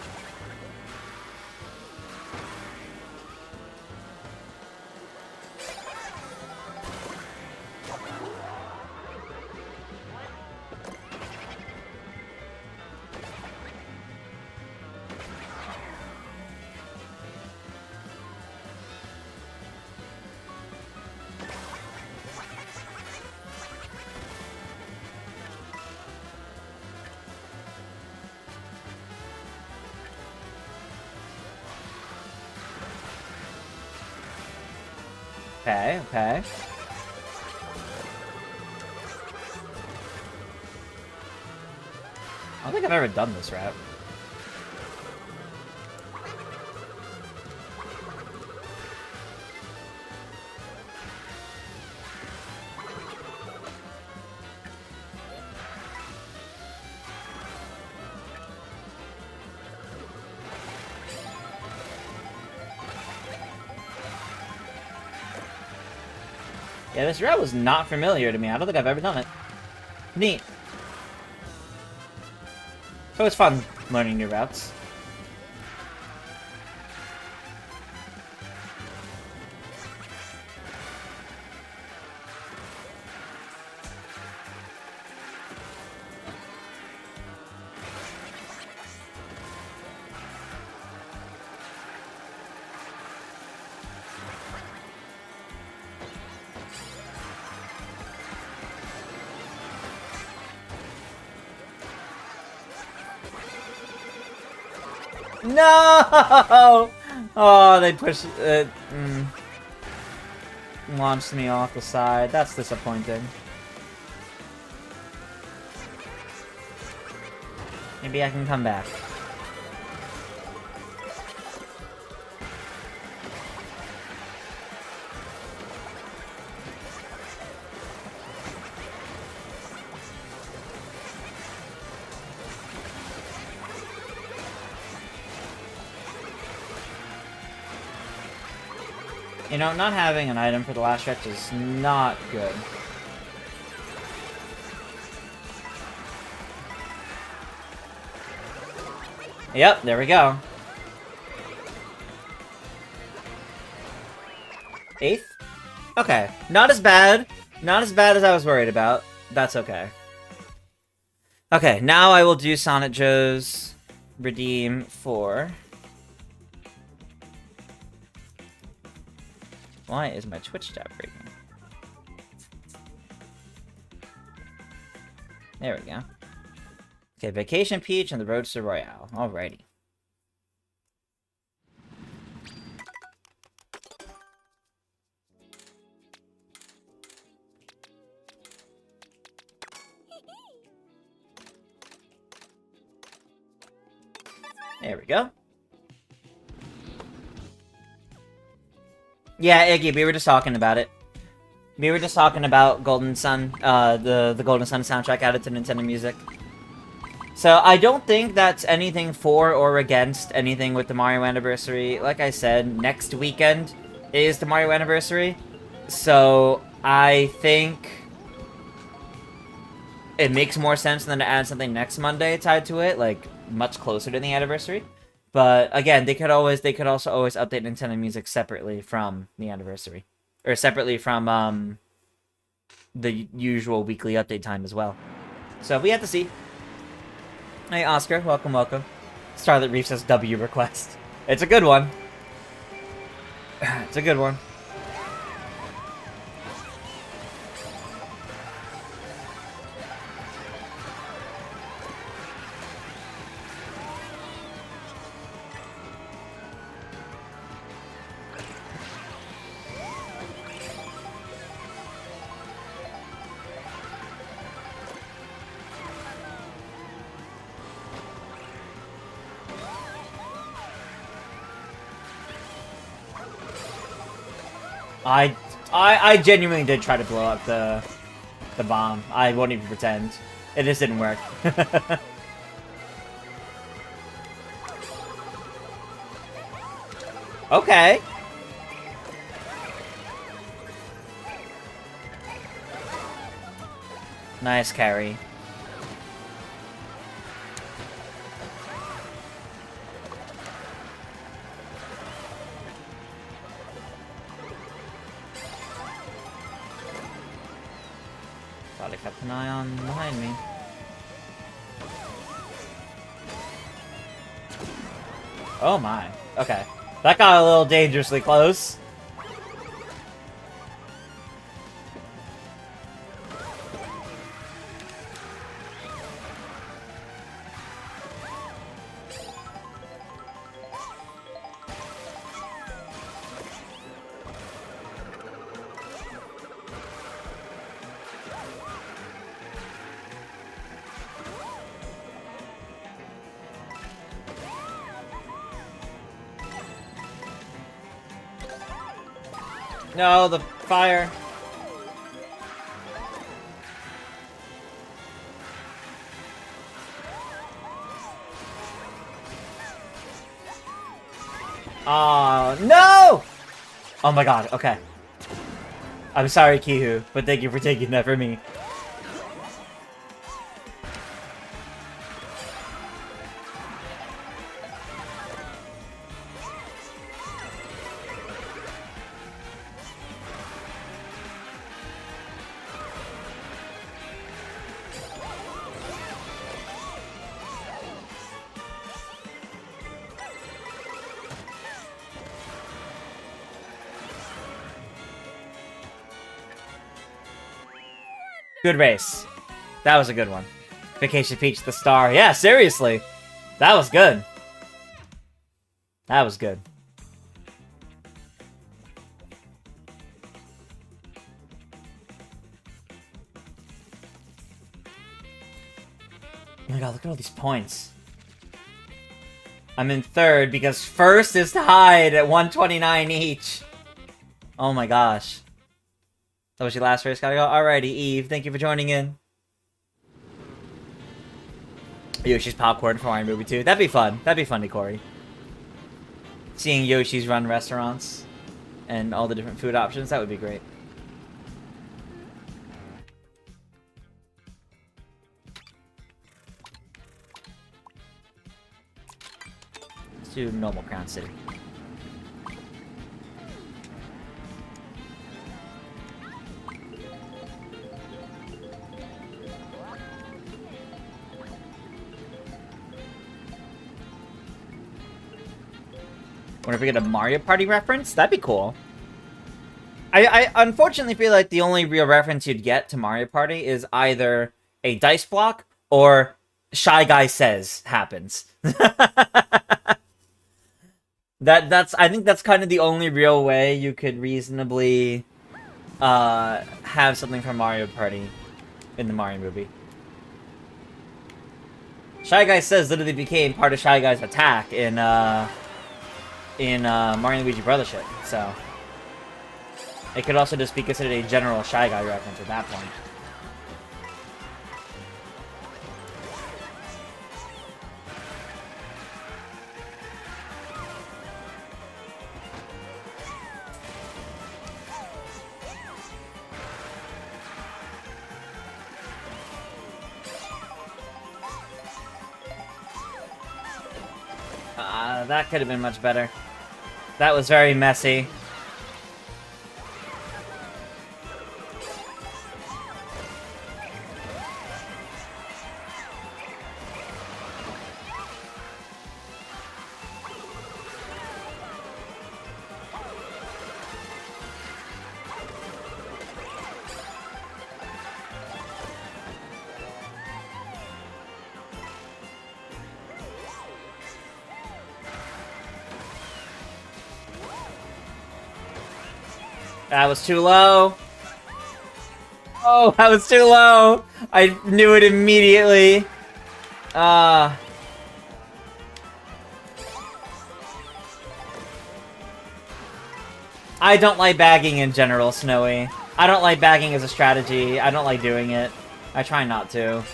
Okay, okay. I don't think I've ever done this route. Yeah, this route was not familiar to me. I don't think I've ever done it. Neat. So it's fun learning new routes. No! Oh, they pushed launched me off the side. That's disappointing. Maybe I can come back. You know, not having an item for the last stretch is not good. Yep, there we go. 8th? Okay, not as bad. Not as bad as I was worried about. That's okay. Okay, now I will do Sonic Joe's redeem for... Why is my Twitch tab breaking? There we go. Okay, Vacation Peach and the Roadster Royale. Alrighty. There we go. Yeah, Iggy, we were just talking about it. We were just talking about Golden Sun, the Golden Sun soundtrack added to Nintendo Music. So I don't think that's anything for or against anything with the Mario Anniversary. Like I said, next weekend is the Mario Anniversary. So I think it makes more sense than to add something next Monday tied to it, like much closer to the anniversary. But again, they could also always update Nintendo Music separately from the anniversary, or separately from the usual weekly update time as well. So we have to see. Hey Oscar, welcome, welcome. Starlit Reef says W request. It's a good one. It's a good one. I genuinely did try to blow up the bomb. I won't even pretend. It just didn't work. Okay. Nice carry. Thought I kept an eye on behind me. Oh my. Okay. That got a little dangerously close. No, the fire. Oh, no! Oh my god, okay. I'm sorry, Kihu, but thank you for taking that for me. Good race. That was a good one. Vacation Peach the star. Yeah, seriously. That was good. That was good. Oh my god, look at all these points. I'm in third because first is tied at 129 each. Oh my gosh. That was your last race, gotta go. Alrighty, Eve, thank you for joining in. Yoshi's popcorn for Mario Movie 2. That'd be fun. That'd be funny, Corey. Seeing Yoshi's run restaurants. and all the different food options. That would be great. Let's do normal Crown City. Wonder if we get a Mario Party reference? That'd be cool. I unfortunately feel like the only real reference you'd get to Mario Party is either a dice block or Shy Guy Says happens. I think that's kind of the only real way you could reasonably have something from Mario Party in the Mario movie. Shy Guy Says literally became part of Shy Guy's attack in Mario and Luigi Brothership, so it could also just be considered a general Shy Guy reference at that point. That could have been much better. That was very messy. That was too low. Oh, that was too low. I knew it immediately. I don't like bagging in general, Snowy. I don't like bagging as a strategy. I don't like doing it. I try not to.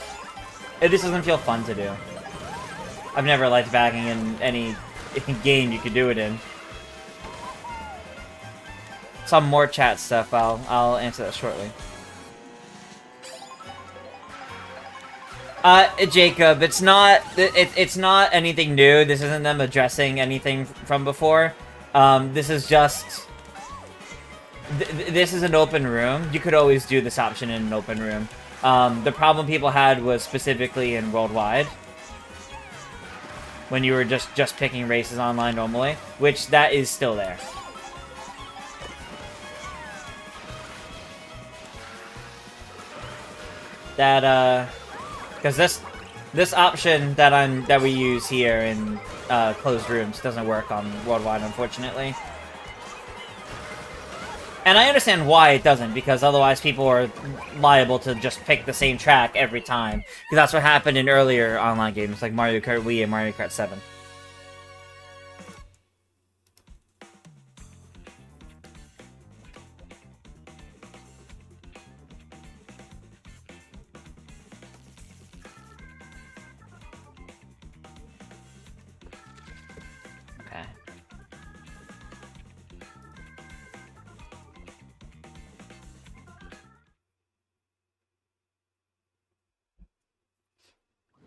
It just doesn't feel fun to do. I've never liked bagging in any game you could do it in. Some more chat stuff. I'll answer that shortly. Jacob, it's not anything new. This isn't them addressing anything from before. This is just this is an open room. You could always do this option in an open room. The problem people had was specifically in Worldwide, when you were just picking races online normally, which that is still there. That because this option that we use here in closed rooms doesn't work on Worldwide, unfortunately. And I understand why it doesn't, because otherwise people are liable to just pick the same track every time. Because that's what happened in earlier online games like Mario Kart Wii and Mario Kart 7.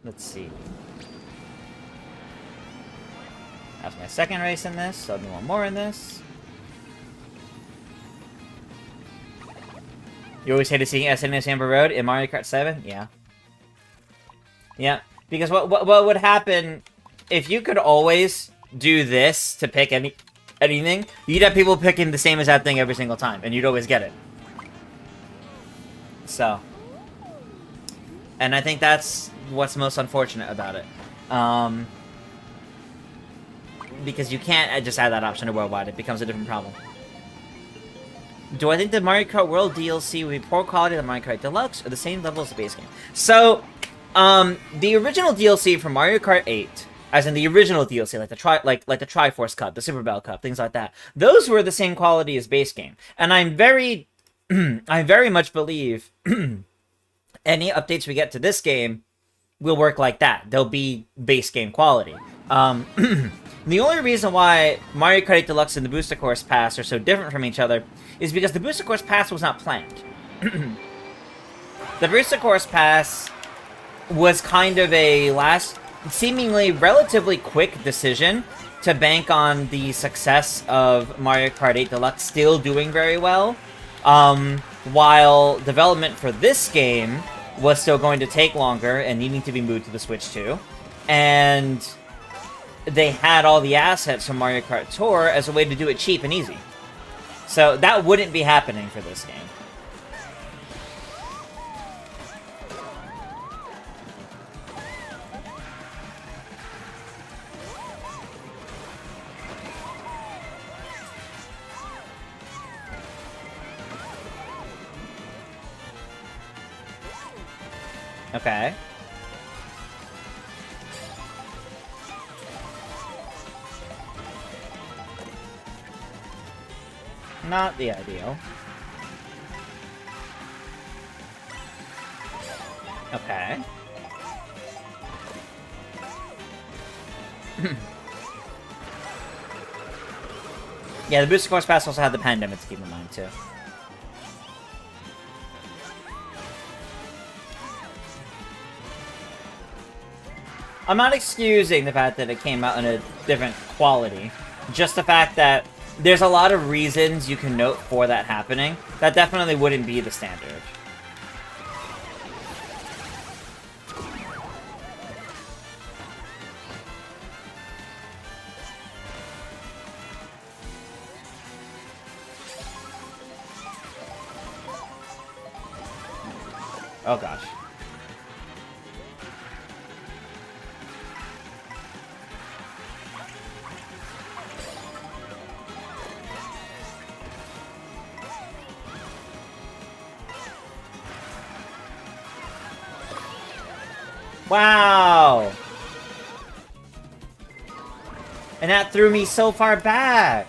Let's see. That's my second race in this, so I'll do one more in this. You always hated seeing SNS Amber Road in Mario Kart 7? Yeah. Yeah, because what would happen if you could always do this to pick anything, you'd have people picking the same exact thing every single time, and you'd always get it. So. And I think that's what's most unfortunate about it. Because you can't just add that option to Worldwide. It becomes a different problem. Do I think the Mario Kart World DLC will be poor quality than Mario Kart Deluxe or the same level as the base game? So, the original DLC for Mario Kart 8, as in the original DLC, like the Triforce Cup, the Super Bell Cup, things like that, those were the same quality as base game. And I'm very, I very much believe any updates we get to this game will work like that. They'll be base game quality. The only reason why Mario Kart 8 Deluxe and the Booster Course Pass are so different from each other is because the Booster Course Pass was not planned. The Booster Course Pass was kind of a last, seemingly relatively quick decision to bank on the success of Mario Kart 8 Deluxe still doing very well, while development for this game was still going to take longer and needing to be moved to the Switch 2. And they had all the assets from Mario Kart Tour as a way to do it cheap and easy. So that wouldn't be happening for this game. Okay. Not the ideal. Okay. Yeah, the Booster Course Pass also had the pandemic to keep in mind, too. I'm not excusing the fact that it came out in a different quality. Just the fact that there's a lot of reasons you can note for that happening. That definitely wouldn't be the standard. Oh gosh. Wow! And that threw me so far back!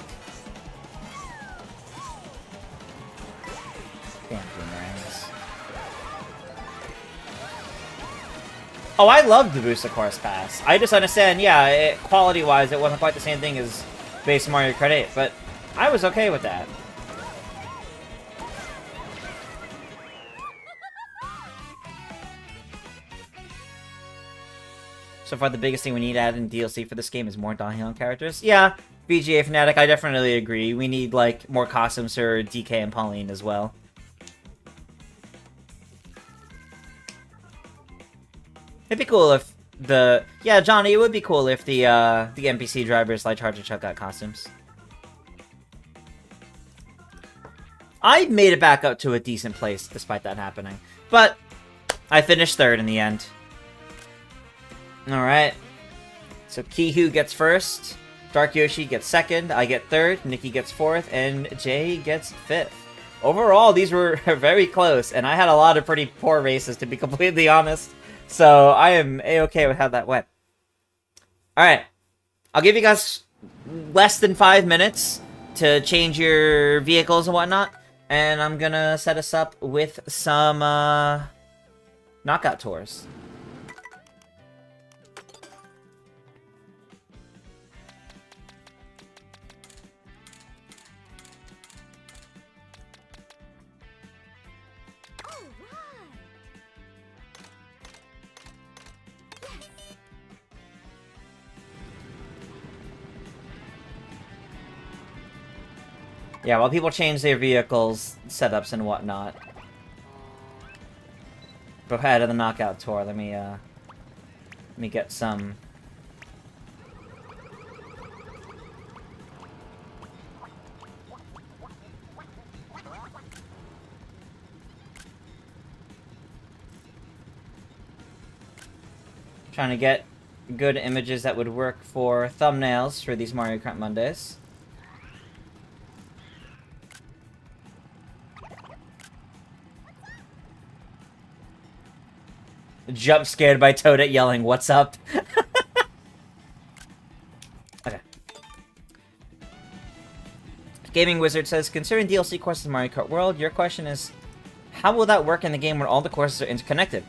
Damn boomerangs. Oh, I loved the Booster Course Pass. I just understand, yeah, quality-wise, it wasn't quite the same thing as base Mario Kart 8, but I was okay with that. So far, the biggest thing we need added in DLC for this game is more Dahyun characters. Yeah, BGA Fanatic, I definitely agree. We need, like, more costumes for DK and Pauline as well. It'd be cool if the... Yeah, Johnny, it would be cool if the NPC drivers like Charger Chuck got costumes. I made it back up to a decent place despite that happening. But I finished third in the end. Alright. So Kihu gets first, Dark Yoshi gets second, I get third, Nikki gets fourth, and Jay gets fifth. Overall, these were very close, and I had a lot of pretty poor races, to be completely honest. So I am A-okay with how that went. Alright. I'll give you guys less than 5 minutes to change your vehicles and whatnot, and I'm gonna set us up with some knockout tours. Yeah, while people change their vehicles, setups, and whatnot. Go ahead of the knockout tour. Let me get some. Trying to get good images that would work for thumbnails for these Mario Kart Mondays. Jump scared by Toadette yelling, "What's up?" Okay. Gaming Wizard says, considering DLC courses in Mario Kart World, your question is, how will that work in the game when all the courses are interconnected?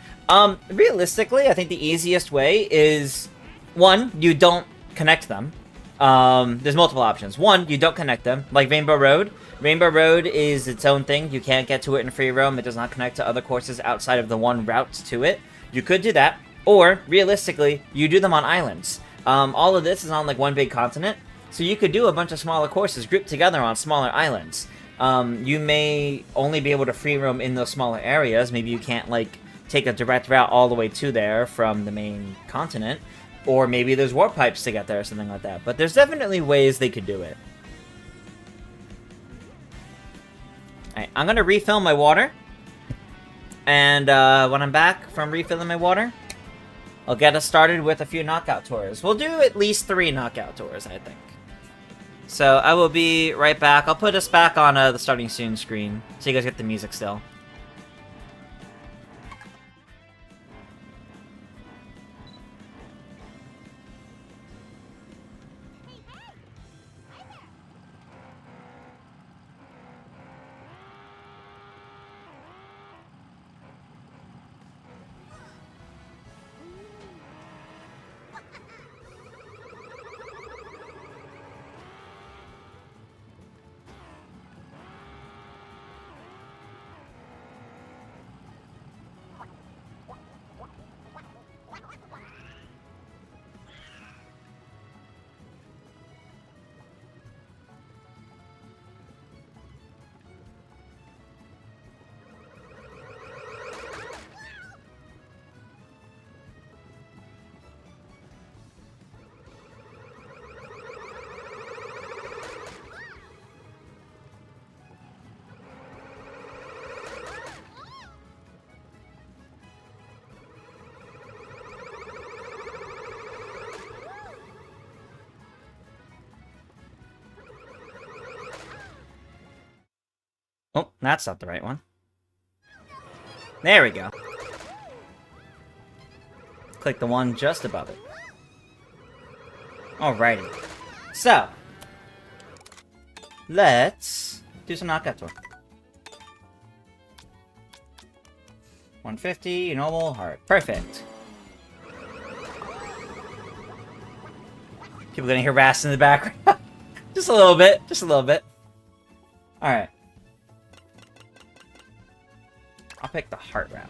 Realistically, I think the easiest way is, one, you don't connect them. There's multiple options. One, you don't connect them, like Rainbow Road. Rainbow Road is its own thing. You can't get to it in free roam. It does not connect to other courses outside of the one route to it. You could do that, or realistically, you do them on islands. All of this is on like one big continent, so you could do a bunch of smaller courses grouped together on smaller islands. You may only be able to free roam in those smaller areas. Maybe you can't like take a direct route all the way to there from the main continent. Or maybe there's warp pipes to get there or something like that. But there's definitely ways they could do it. Alright, I'm going to refill my water. And when I'm back from refilling my water, I'll get us started with a few knockout tours. We'll do at least 3 knockout tours, I think. So I will be right back. I'll put us back on the starting soon screen so you guys get the music still. Oh, that's not the right one. There we go. Click the one just above it. Alrighty. So, let's do some knockout tour. 150, normal, hard. Perfect. People getting harassed in the background. Just a little bit. Just a little bit. Alright. I'll pick the heart rally.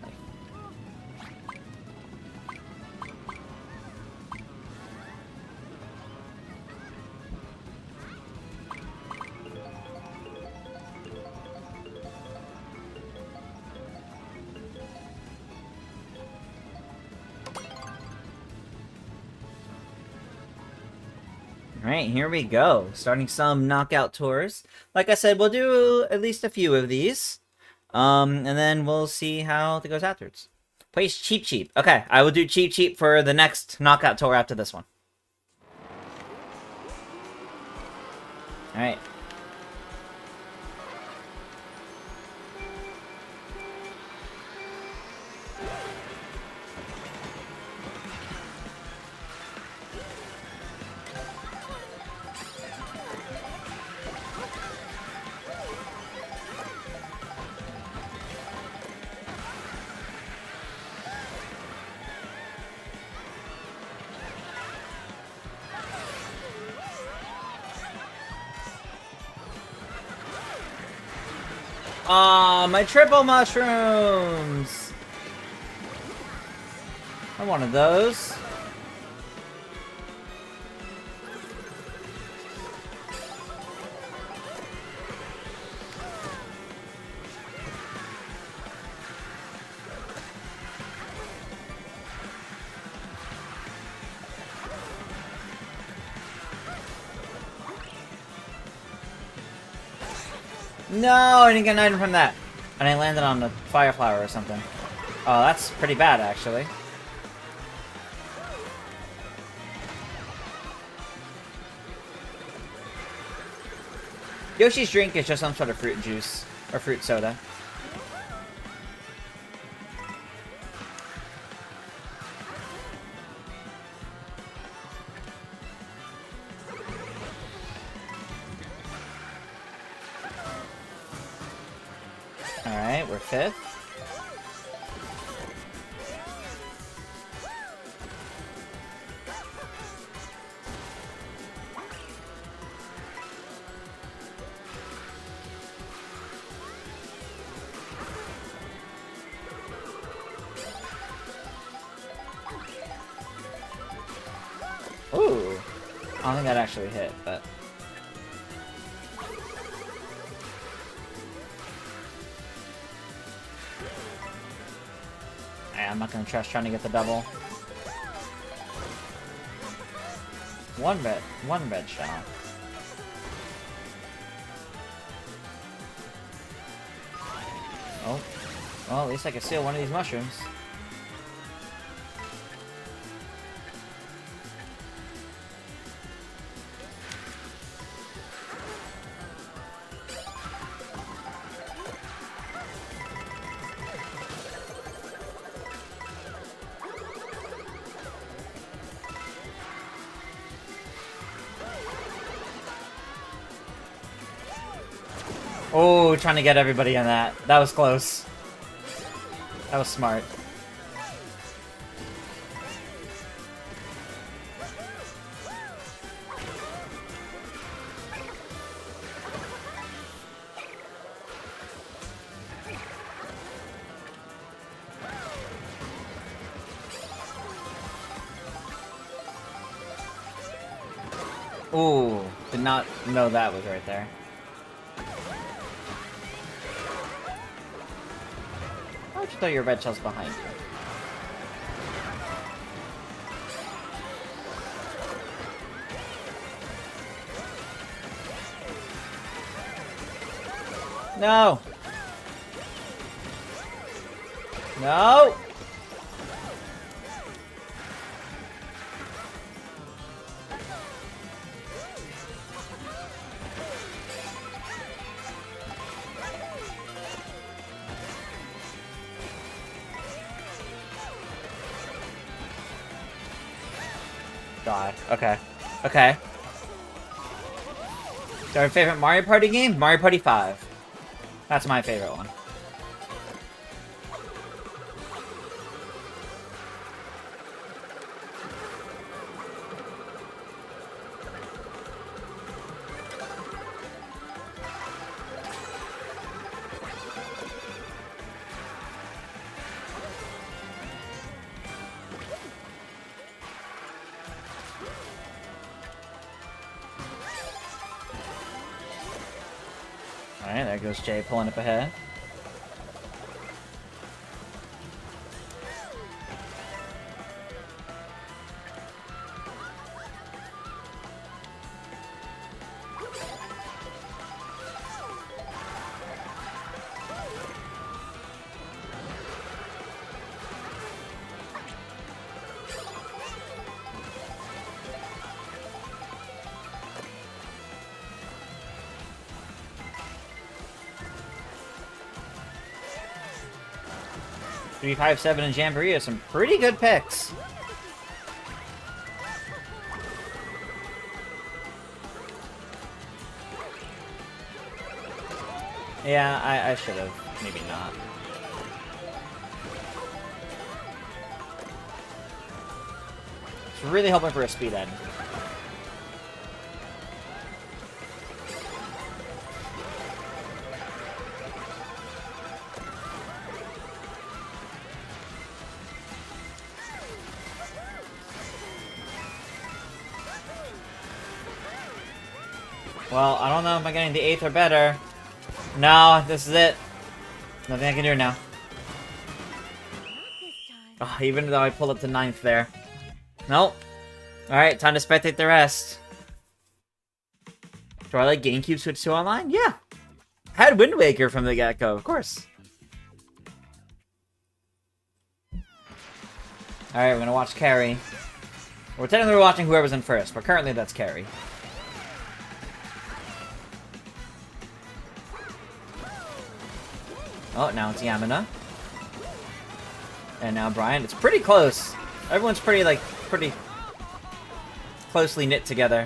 Alright, here we go. Starting some knockout tours. Like I said, we'll do at least a few of these. And then we'll see how it goes afterwards. Place Cheap Cheap. Okay, I will do Cheap Cheap for the next knockout tour after this one. Alright. Aw, my triple mushrooms! I wanted those. No, I didn't get an item from that. And I landed on the fire flower or something. Oh, that's pretty bad, actually. Yoshi's drink is just some sort of fruit juice. Or fruit soda. Alright, we're 5th. don't think that actually hit, but... I'm not gonna trust trying to get the double. One red shell. Oh. Well, at least I can steal one of these mushrooms. Oh, trying to get everybody on that. That was close. That was smart. Ooh, did not know that was right there. Why would you throw your red shells behind you? No! No! God. Okay. Okay. So our favorite Mario Party game? Mario Party 5. That's my favorite one. Alright, there goes Jay pulling up ahead. Three, 5, 7, and Jamboree are some pretty good picks. Yeah, I should have. Maybe not. It's really hoping for a speed end. Well, I don't know if I'm getting the 8th or better. No, this is it. Nothing I can do now. Oh, even though I pulled up to 9th there. Nope. Alright, time to spectate the rest. Do I like GameCube Switch 2 online? Yeah. I had Wind Waker from the get-go, of course. Alright, we're gonna watch Carrie. We're technically watching whoever's in first, but currently that's Carrie. Oh, now it's Yamina. And now Brian. It's pretty close. Everyone's pretty closely knit together.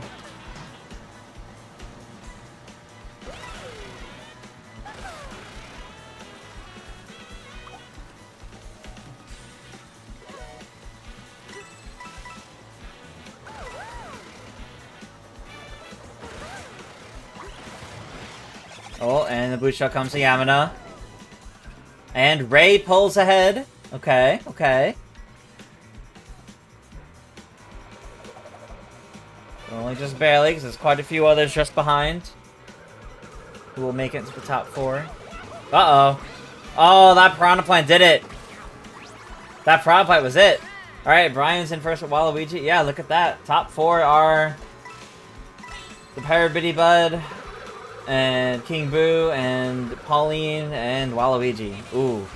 Oh, and the boot shot comes to Yamina. And Ray pulls ahead. Okay, okay. We're only just barely, because there's quite a few others just behind who will make it into the top 4. Uh-oh. Oh, that Piranha Plant did it. That Piranha Plant was it. Alright, Brian's in first with Waluigi. Yeah, look at that. Top 4 are the Parabitty Bud, and King Boo, and Pauline, and Waluigi. Ooh.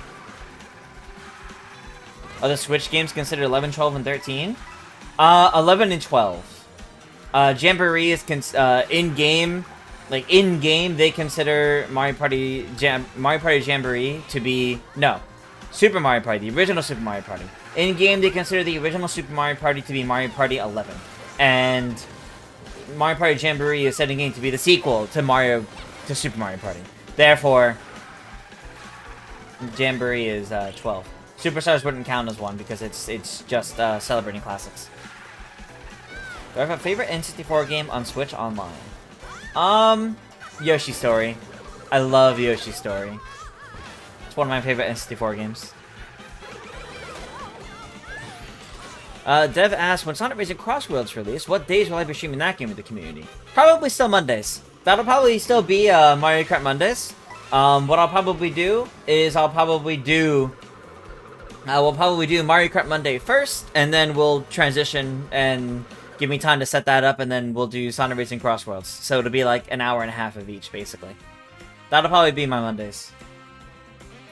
Are the Switch games considered 11, 12, and 13? 11 and 12. Jamboree is in-game, like in-game, they consider Mario Party Jamboree to be Super Mario Party, the original Super Mario Party. In-game, they consider the original Super Mario Party to be Mario Party 11, and Mario Party Jamboree is set in game to be the sequel to Super Mario Party. Therefore, Jamboree is 12. Superstars wouldn't count as one because it's just celebrating classics. Do I have a favorite N64 game on Switch Online? Yoshi Story. I love Yoshi Story. It's one of my favorite N64 games. Dev asked, when Sonic Racing Cross Worlds release, what days will I be streaming that game with the community? Probably still Mondays. That'll probably still be Mario Kart Mondays. What I'll probably do is we'll probably do Mario Kart Monday first, and then we'll transition and give me time to set that up, and then we'll do Sonic Racing Cross Worlds. So it'll be like an hour and a half of each, basically. That'll probably be my Mondays.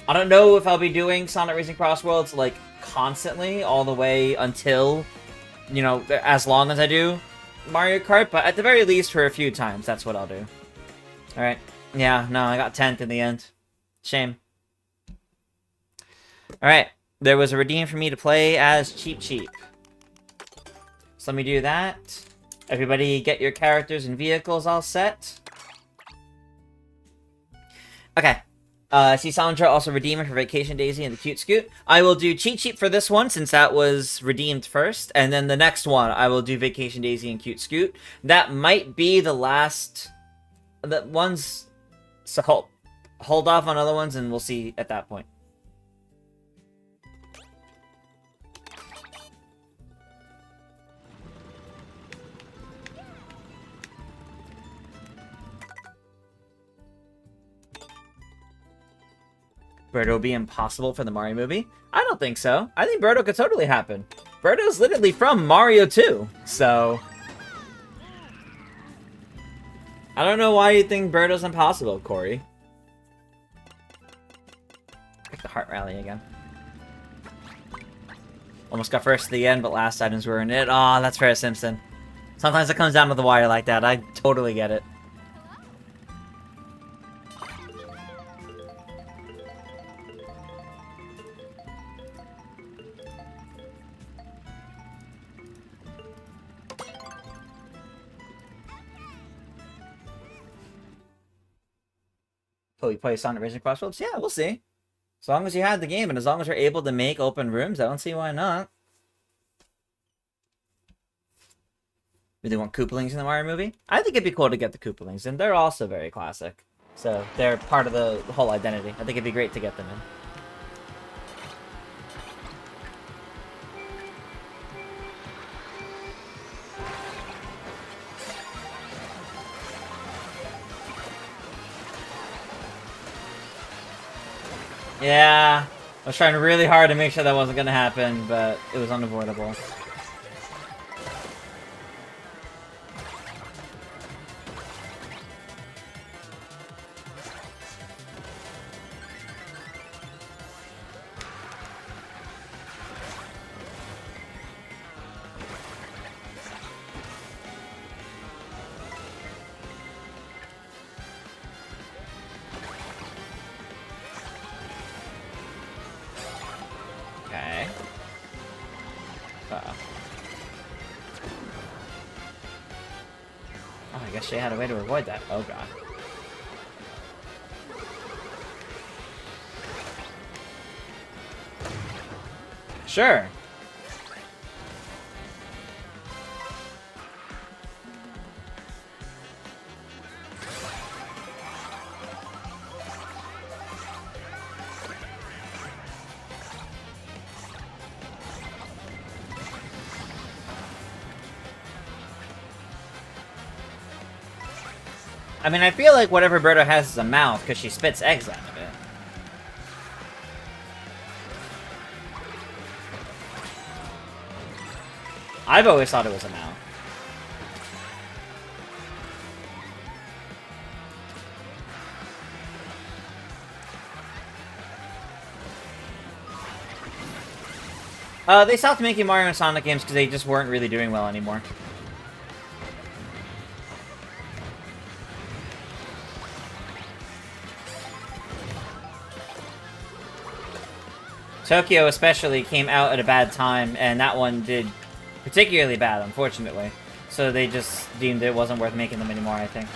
I don't know if I'll be doing Sonic Racing Cross Worlds, like, constantly, all the way until, you know, as long as I do Mario Kart, but at the very least for a few times, that's what I'll do. Alright. Yeah, no, I got 10th in the end. Shame. Alright. There was a redeem for me to play as Cheep Cheep. So let me do that. Everybody get your characters and vehicles all set. Okay. See Sandra also redeeming for Vacation Daisy and the Cute Scoot. I will do Cheep Cheep for this one since that was redeemed first. And then the next one, I will do Vacation Daisy and Cute Scoot. That might be the last... The ones... So hold off on other ones and we'll see at that point. Birdo be impossible for the Mario movie? I don't think so. I think Birdo could totally happen. Birdo's literally from Mario 2, so... I don't know why you think Birdo's impossible, Corey. Pick the Heart Rally again. Almost got first to the end, but last items were in it. Aw, that's fair, Simpson. Sometimes it comes down to the wire like that. I totally get it. Will we play Sonic Racing Cross Worlds? Yeah, we'll see. As long as you have the game, and as long as you're able to make open rooms, I don't see why not. Really want Koopalings in the Mario movie? I think it'd be cool to get the Koopalings, and they're also very classic. So, they're part of the whole identity. I think it'd be great to get them in. Yeah, I was trying really hard to make sure that wasn't going to happen, but it was unavoidable. Okay. Uh-oh. Oh, I guess she had a way to avoid that. Oh, God. Sure. I mean, I feel like whatever Birdo has is a mouth, because she spits eggs out of it. I've always thought it was a mouth. They stopped making Mario and Sonic games because they just weren't really doing well anymore. Tokyo especially came out at a bad time, and that one did particularly bad, unfortunately. So they just deemed it wasn't worth making them anymore, I think.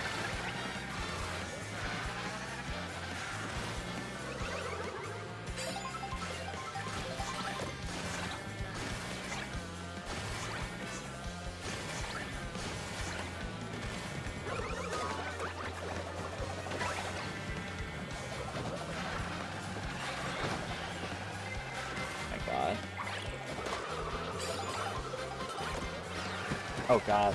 Oh god.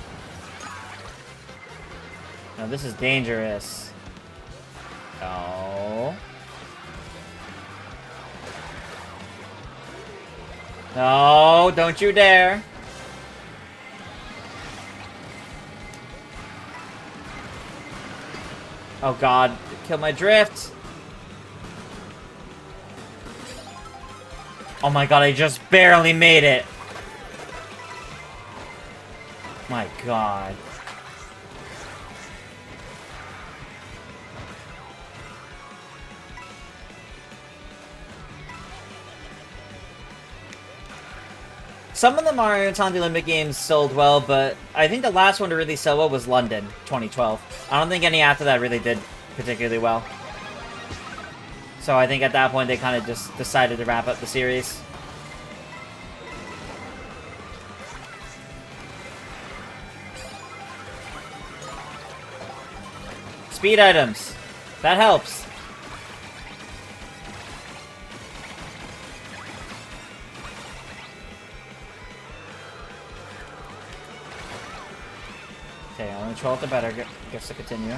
No, this is dangerous. No. No, don't you dare. Oh god, kill my drift. Oh my god, I just barely made it. My god. Some of the Mario Kart Olympic games sold well, but I think the last one to really sell well was London, 2012. I don't think any after that really did particularly well. So I think at that point they kind of just decided to wrap up the series. Speed items. That helps. Okay, only 12 the better gets to continue.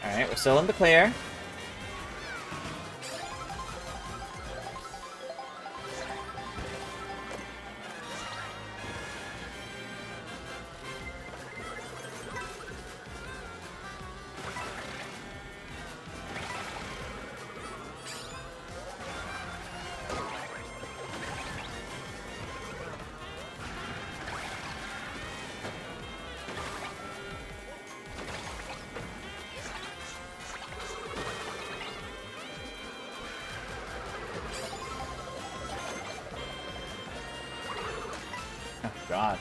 Alright, we're still in the clear. God.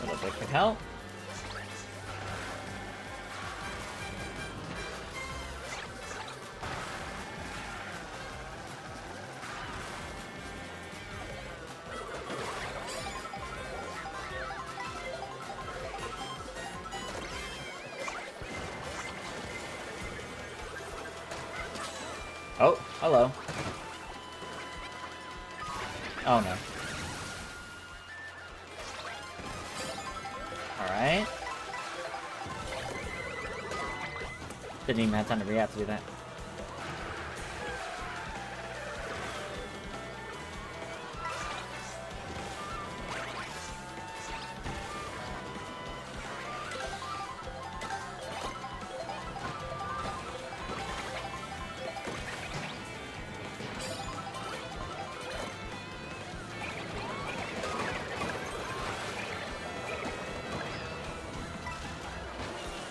A little bit could help. Oh, hello. Oh no. Alright. Didn't even have time to react to do that.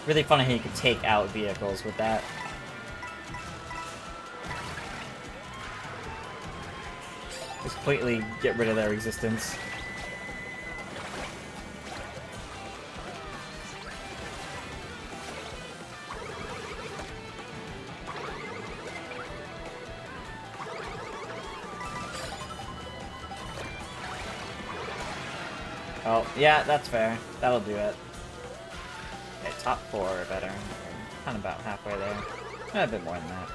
Really funny how you can take out vehicles with that. Just completely get rid of their existence. Oh, yeah, that's fair. That'll do it. Okay, top 4 or better. Kind of about halfway there. A bit more than that.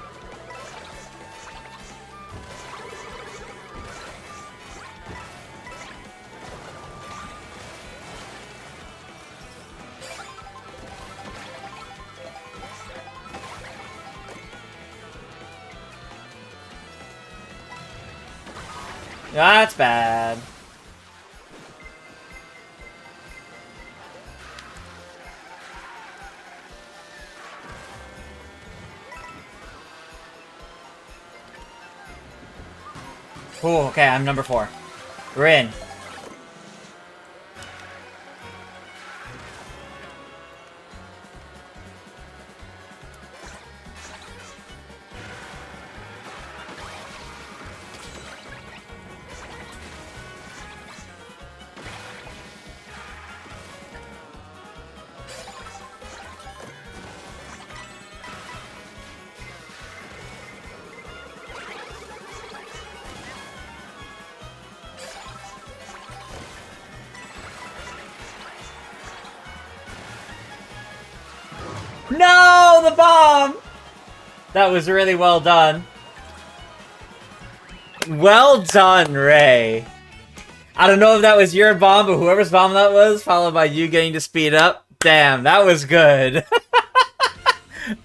That's bad. Ooh, okay, I'm number 4. We're in. No, the bomb! That was really well done. Well done, Ray. I don't know if that was your bomb, but whoever's bomb that was, followed by you getting to speed up. Damn, that was good.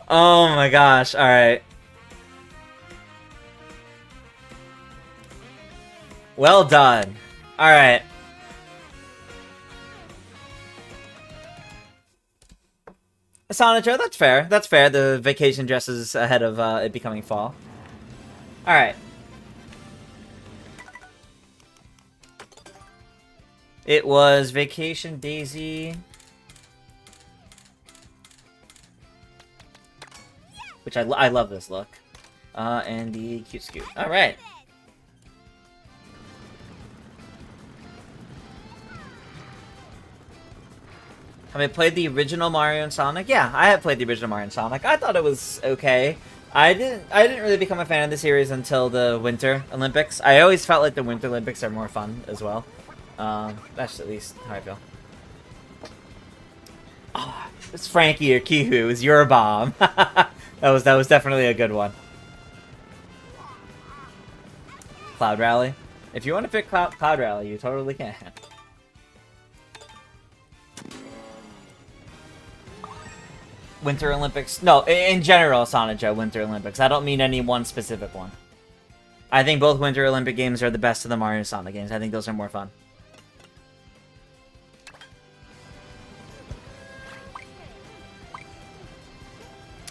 Oh my gosh, alright. Well done. Alright. Sonicho, that's fair. That's fair. The vacation dress is ahead of it becoming fall. Alright. It was Vacation Daisy. Which I love this look. And the Cute Scoot. Alright. Have I played the original Mario and Sonic? Yeah, I have played the original Mario and Sonic. I thought it was okay. I didn't really become a fan of the series until the Winter Olympics. I always felt like the Winter Olympics are more fun as well. That's at least how I feel. Oh, it's Frankie or Kihu. It was your bomb. that was definitely a good one. Cloud Rally. If you want to pick Cloud Rally, you totally can. Winter Olympics. No, in general, Sonic Winter Olympics. I don't mean any one specific one. I think both Winter Olympic games are the best of the Mario and Sonic games. I think those are more fun.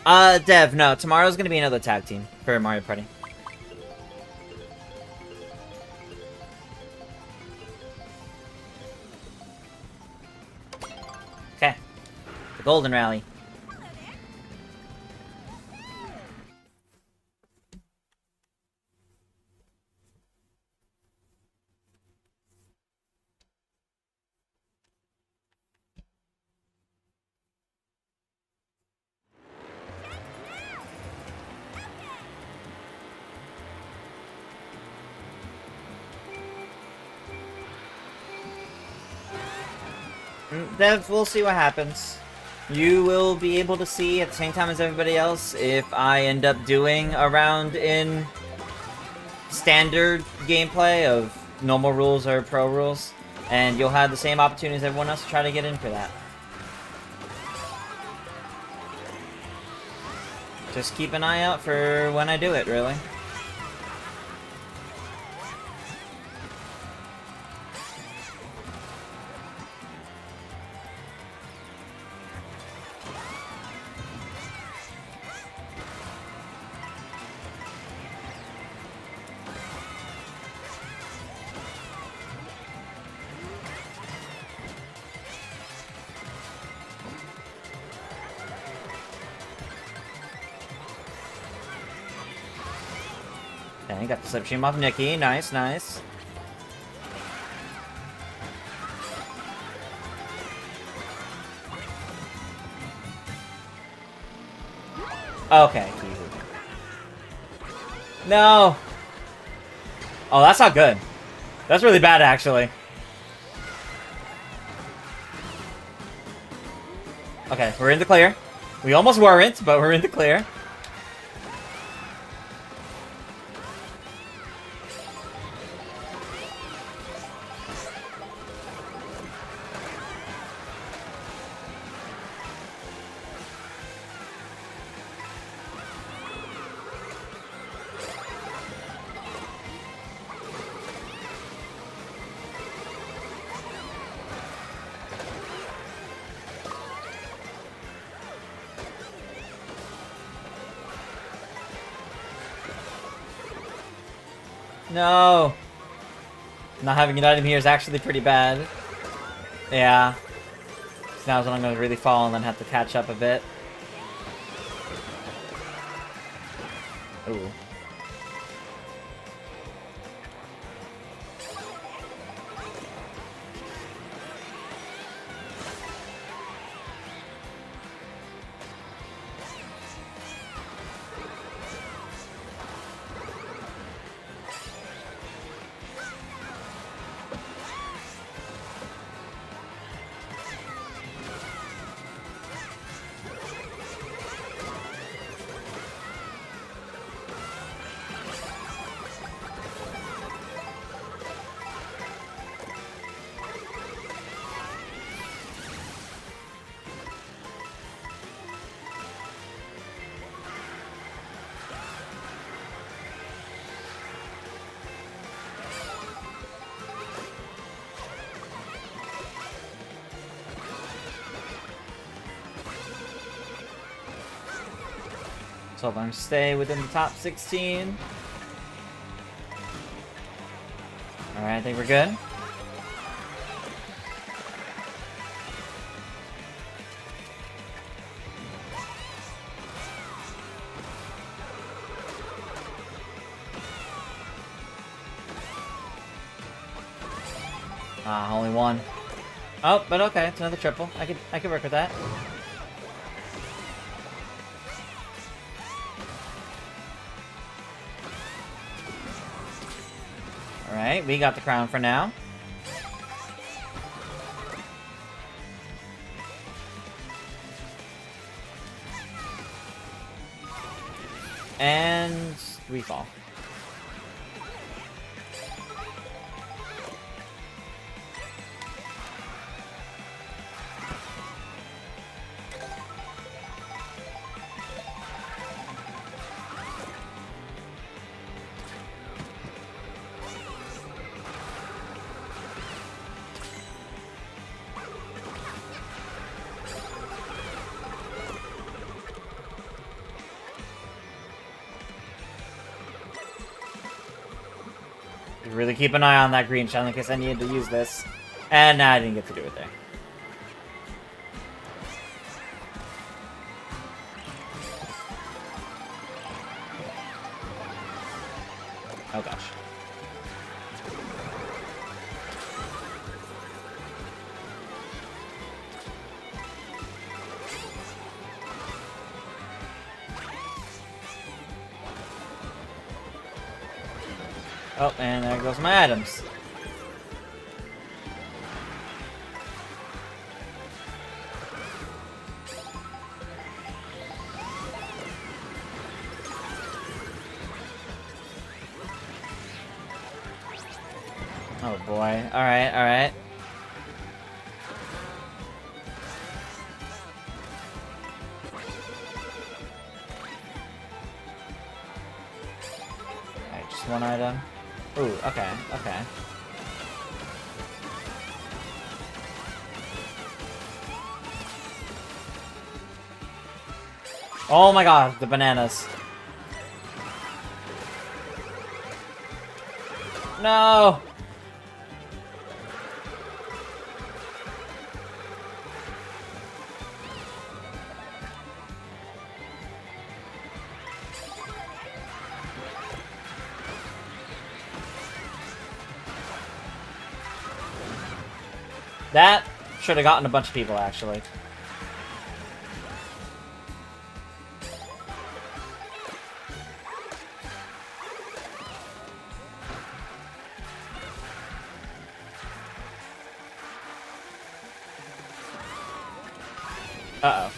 Dev, no. Tomorrow's gonna be another tag team for Mario Party. Okay. The Golden Rally. Dev, we'll see what happens. You will be able to see at the same time as everybody else if I end up doing a round in standard gameplay of normal rules or pro rules, and you'll have the same opportunity as everyone else to try to get in for that. Just keep an eye out for when I do it, really. Okay, got the slip stream off Nikki. Nice, nice. Okay. No! Oh, that's not good. That's really bad, actually. Okay, we're in the clear. We almost weren't, but we're in the clear. No! Not having an item here is actually pretty bad. Yeah. So now is when I'm going to really fall and then have to catch up a bit. Ooh. So if I'm stay within the top 16. Alright, I think we're good. Ah, only one. Oh, but okay, it's another triple. I could work with that. Alright, we got the crown for now. And we fall. Really keep an eye on that green shell in case I needed to use this. And nah, I didn't get to do it there. Oh gosh. Oh, and there goes my items. Oh boy. Alright, alright. Alright, just one item. Ooh, okay, okay. Oh my god, the bananas. No! That should have gotten a bunch of people, actually. Uh-oh.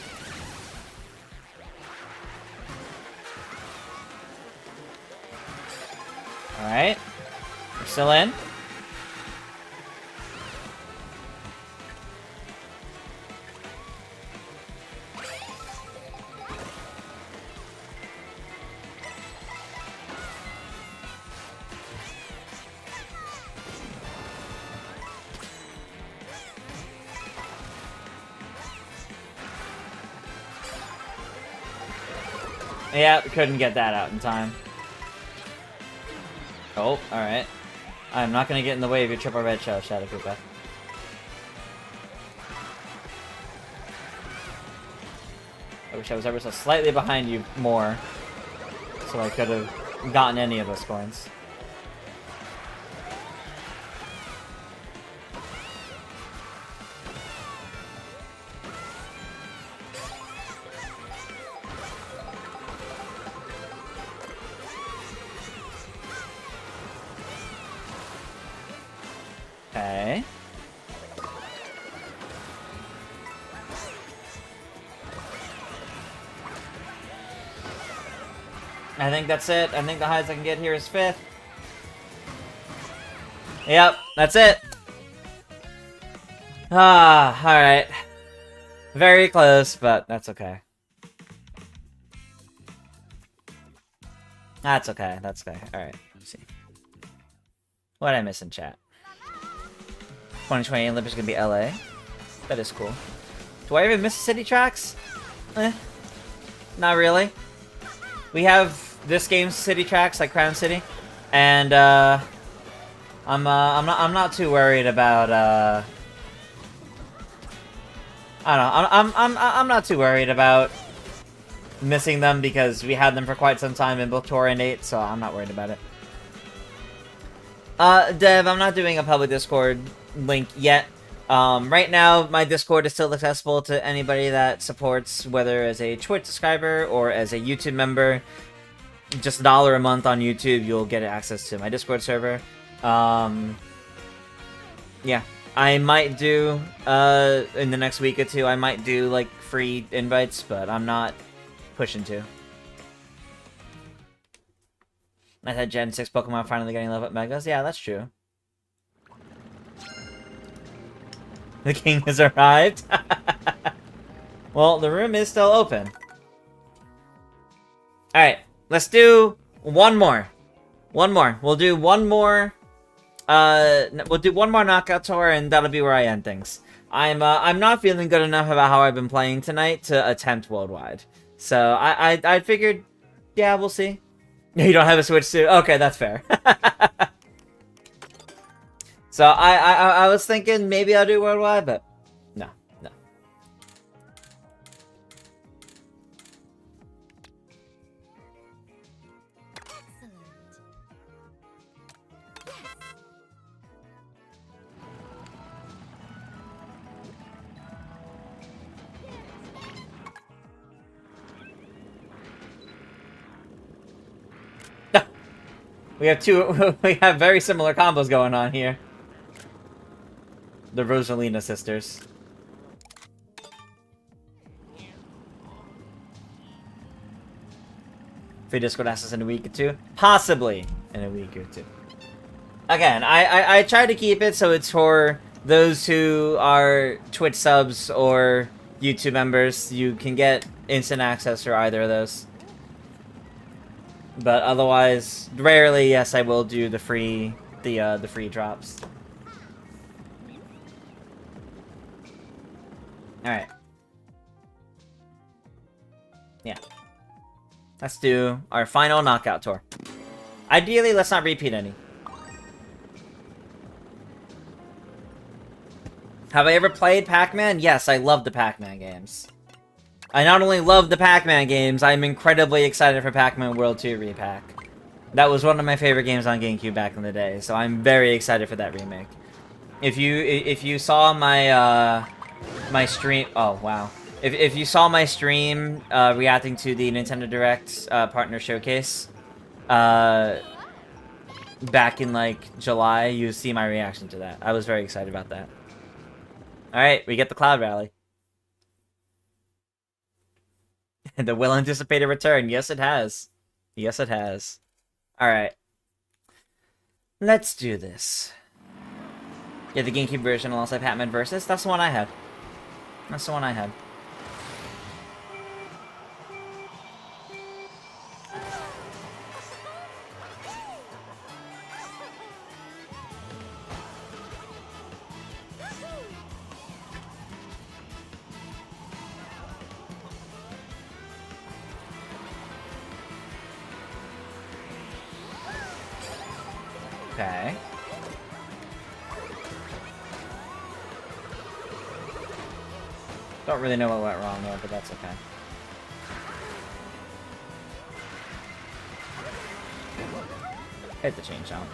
Alright. We're still in. Yeah, couldn't get that out in time. Oh, alright. I'm not gonna get in the way of your triple red shell, Shadow Koopa. I wish I was ever so slightly behind you more, so I could have gotten any of those coins. Okay. I think that's it. I think the highest I can get here is 5th. Yep, that's it. Ah, alright. Very close, but that's okay. That's okay, that's okay. Alright, let's see. What did I miss in chat? 2020 Olympics is gonna be LA. That is cool. Do I even miss city tracks? Not really. We have this game's city tracks like Crown City, and I'm not too worried about I don't know. I'm not too worried about missing them because we had them for quite some time in both Tour and 8, so I'm not worried about it. Dev, I'm not doing a public Discord link yet. Right now, my Discord is still accessible to anybody that supports, whether as a Twitch subscriber or as a YouTube member. Just $1 a month on YouTube, you'll get access to my Discord server. Yeah. I might do, in the next week or two, I might do, like, free invites, but I'm not pushing to. I had Gen 6 Pokemon finally getting level up Megas. Yeah, that's true. The king has arrived. Well, the room is still open. Alright, let's do one more. One more. We'll do one more. We'll do one more knockout tour, and that'll be where I end things. I'm not feeling good enough about how I've been playing tonight to attempt worldwide. So I figured, yeah, we'll see. You don't have a Switch too? Okay, that's fair. So I was thinking maybe I'll do worldwide, but no. We have very similar combos going on here. The Rosalina sisters. Free Discord access in a week or two? Possibly in a week or two. Again, I try to keep it so it's for those who are Twitch subs or YouTube members. You can get instant access for either of those. But otherwise, rarely, yes, I will do the free drops. Alright. Yeah. Let's do our final knockout tour. Ideally, let's not repeat any. Have I ever played Pac-Man? Yes, I love the Pac-Man games. I not only love the Pac-Man games, I'm incredibly excited for Pac-Man World 2 Repack. That was one of my favorite games on GameCube back in the day, so I'm very excited for that remake. If you saw my my stream, oh wow. If you saw my stream reacting to the Nintendo Direct partner showcase back in like July, you see my reaction to that. I was very excited about that. All right, we get the Cloud Rally. The well-anticipated return. Yes, it has. Yes, it has. Alright. Let's do this. Yeah, the GameCube version alongside Pac-Man Versus. That's the one I had. That's the one I had. Okay. Don't really know what went wrong there, but that's okay. Hit the chain jump.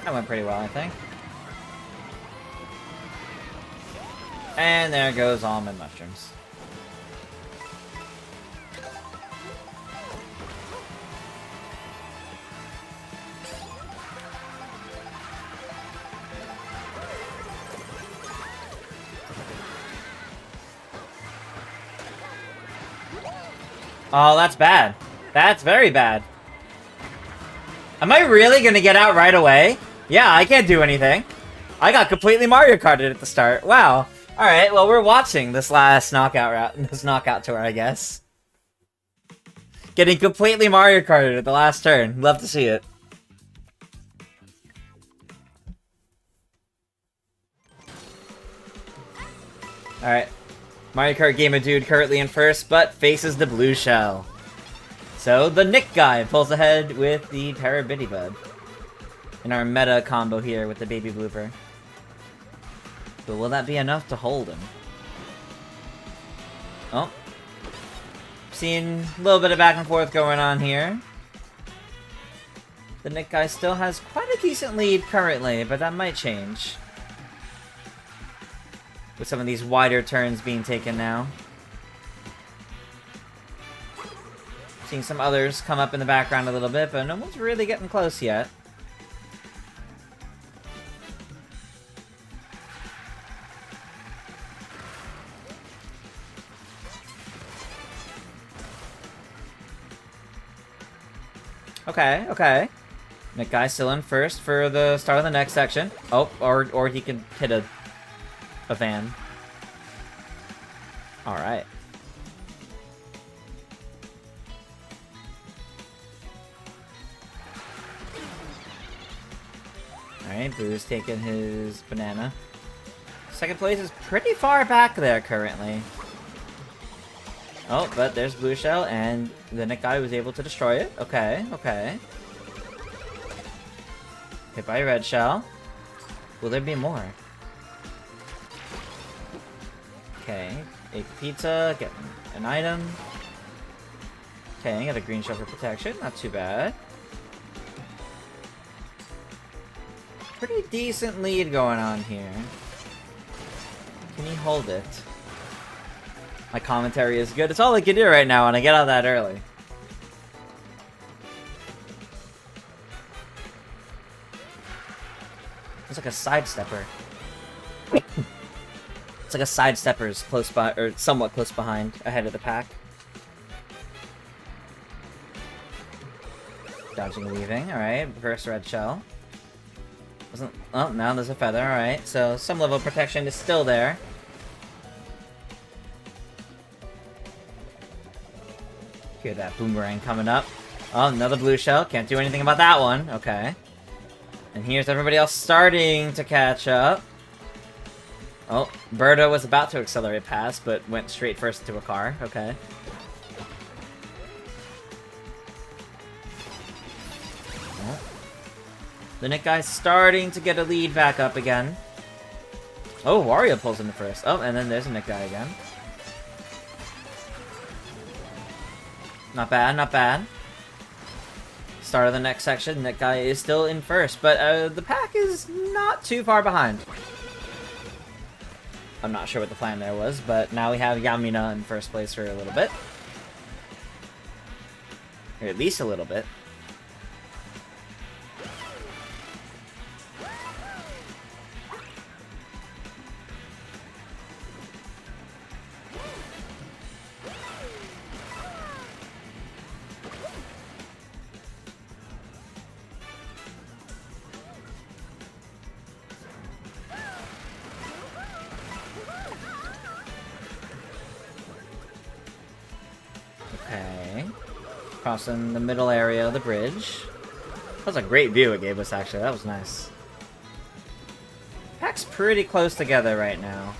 That went pretty well, I think. And there goes almond mushrooms. Oh, that's bad. That's very bad. Am I really gonna get out right away? Yeah, I can't do anything. I got completely Mario Karted at the start. Wow. Alright, well, we're watching this last knockout route, this knockout tour, I guess. Getting completely Mario Karted at the last turn. Love to see it. Alright. Mario Kart Gamer Dude currently in first, but faces the blue shell. So, the Nick guy pulls ahead with the Terabitty Bud. In our meta combo here with the baby blooper. But will that be enough to hold him? Oh. Seeing a little bit of back and forth going on here. The Nick guy still has quite a decent lead currently, but that might change. With some of these wider turns being taken now. Seeing some others come up in the background a little bit, but no one's really getting close yet. Okay, okay. Nick guy still in first for the start of the next section. Oh, or he can hit a van. Alright. Alright, Boo's taking his banana. Second place is pretty far back there currently. Oh, but there's Blue Shell, and the Nick guy was able to destroy it. Okay, okay. Hit by Red Shell. Will there be more? Okay, ate the pizza, get an item. Okay, got a green shell for protection, not too bad. Pretty decent lead going on here. Can he hold it? My commentary is good. It's all I can do right now when I get out that early. It's like a sidestepper. It's like a sidestepper's close by, or somewhat close behind, ahead of the pack. Dodging, weaving. Alright, reverse red shell. Wasn't. Oh, now there's a feather. Alright, so some level of protection is still there. Hear that boomerang coming up. Oh, another blue shell. Can't do anything about that one. Okay. And here's everybody else starting to catch up. Oh, Berto was about to accelerate past, but went straight first into a car. Okay. Oh. The Nick guy's starting to get a lead back up again. Oh, Wario pulls into first. Oh, and then there's a Nick guy again. Not bad, not bad. start of the next section. That guy is still in first, but the pack is not too far behind. I'm not sure what the plan there was, but now we have Yamina in first place for a little bit. Or at least a little bit. Okay. Crossing the middle area of the bridge. That was a great view it gave us, actually. That was nice. Pack's pretty close together right now.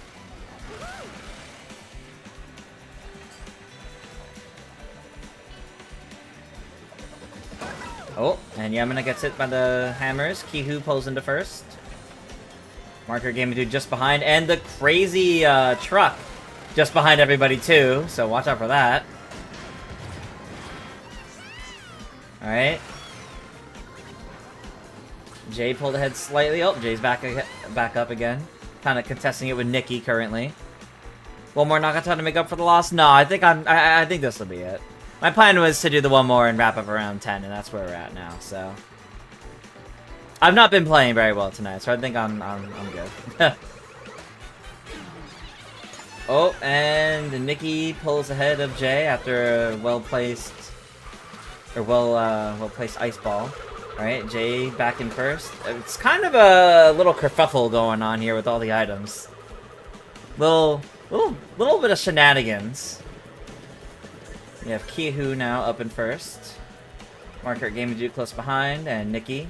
Oh, and Yamina gets hit by the hammers. Kihu pulls into first. Marker Game Dude just behind. And the crazy truck just behind everybody, too. So watch out for that. Alright. Jay pulled ahead slightly. Oh, Jay's back up again. Kind of contesting it with Nikki currently. One more Nagata to make up for the loss? No, I think this will be it. My plan was to do the one more and wrap up around 10, and that's where we're at now, so. I've not been playing very well tonight, so I think I'm good. Oh, and Nikki pulls ahead of Jay after a well-placed ice ball. Alright, Jay back in first. It's kind of a little kerfuffle going on here with all the items. Little bit of shenanigans. We have Kihu now up in first. Marker Game of Dude close behind, and Nikki.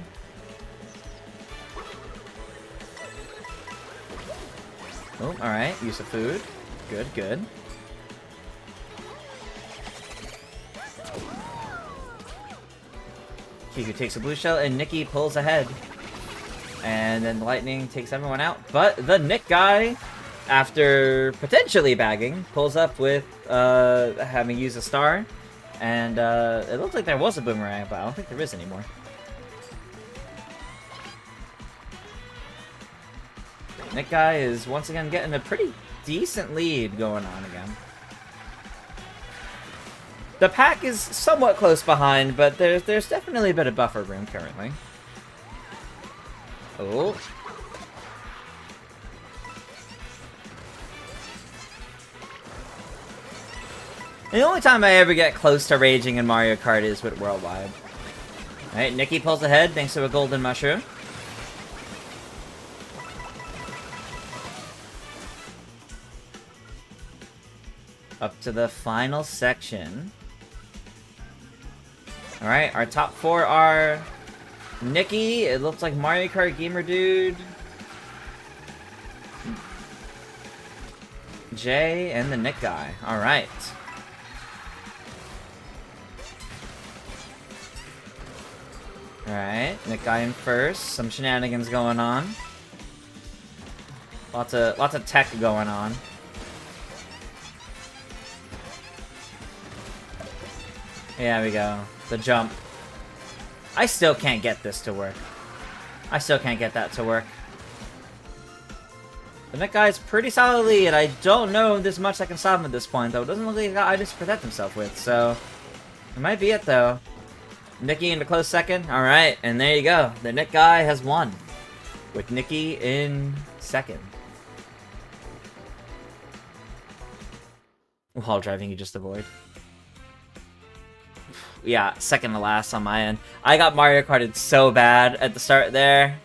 Oh, alright, use of food. Good, good. Kiku takes a blue shell, and Nikki pulls ahead. And then Lightning takes everyone out. But the Nick guy, after potentially bagging, pulls up with having used a star. And it looks like there was a boomerang, but I don't think there is anymore. Nick guy is once again getting a pretty decent lead going on again. The pack is somewhat close behind, but there's definitely a bit of buffer room currently. Oh. The only time I ever get close to raging in Mario Kart is with Worldwide. Alright, Nikki pulls ahead thanks to a golden mushroom. Up to the final section. Alright, our top four are Nikki, it looks like Mario Kart Gamer Dude, Jay, and the Nick guy. Alright. Alright, Nick guy in first. Some shenanigans going on. Lots of tech going on. There we go. The jump. I still can't get this to work. I still can't get that to work. The Nick guy's pretty solidly, and I don't know this much that can stop him at this point, though. It doesn't look like he got items to protect himself with, so it might be it, though. Nikki in a close second. Alright, and there you go. The Nick guy has won. With Nikki in second. While driving, you just avoid. Yeah, second to last on my end. I got Mario Karted so bad at the start there.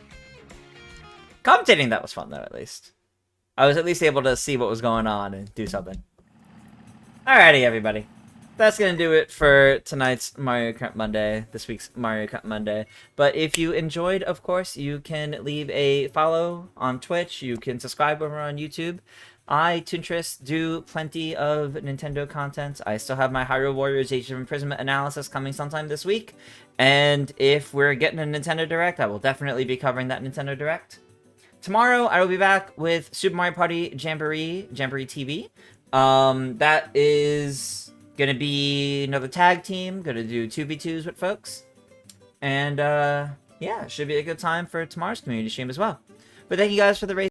Commentating that was fun, though, at least. I was at least able to see what was going on and do something. Alrighty, everybody. That's going to do it for tonight's Mario Kart Monday, this week's Mario Kart Monday. But if you enjoyed, of course, you can leave a follow on Twitch. You can subscribe over on YouTube. I, Toontress, do plenty of Nintendo content. I still have my Hyrule Warriors Age of Imprisonment analysis coming sometime this week. And if we're getting a Nintendo Direct, I will definitely be covering that Nintendo Direct. Tomorrow, I will be back with Super Mario Party Jamboree TV. That is gonna be another tag team. Gonna do 2v2s with folks. And yeah, should be a good time for tomorrow's community stream as well. But thank you guys for the race.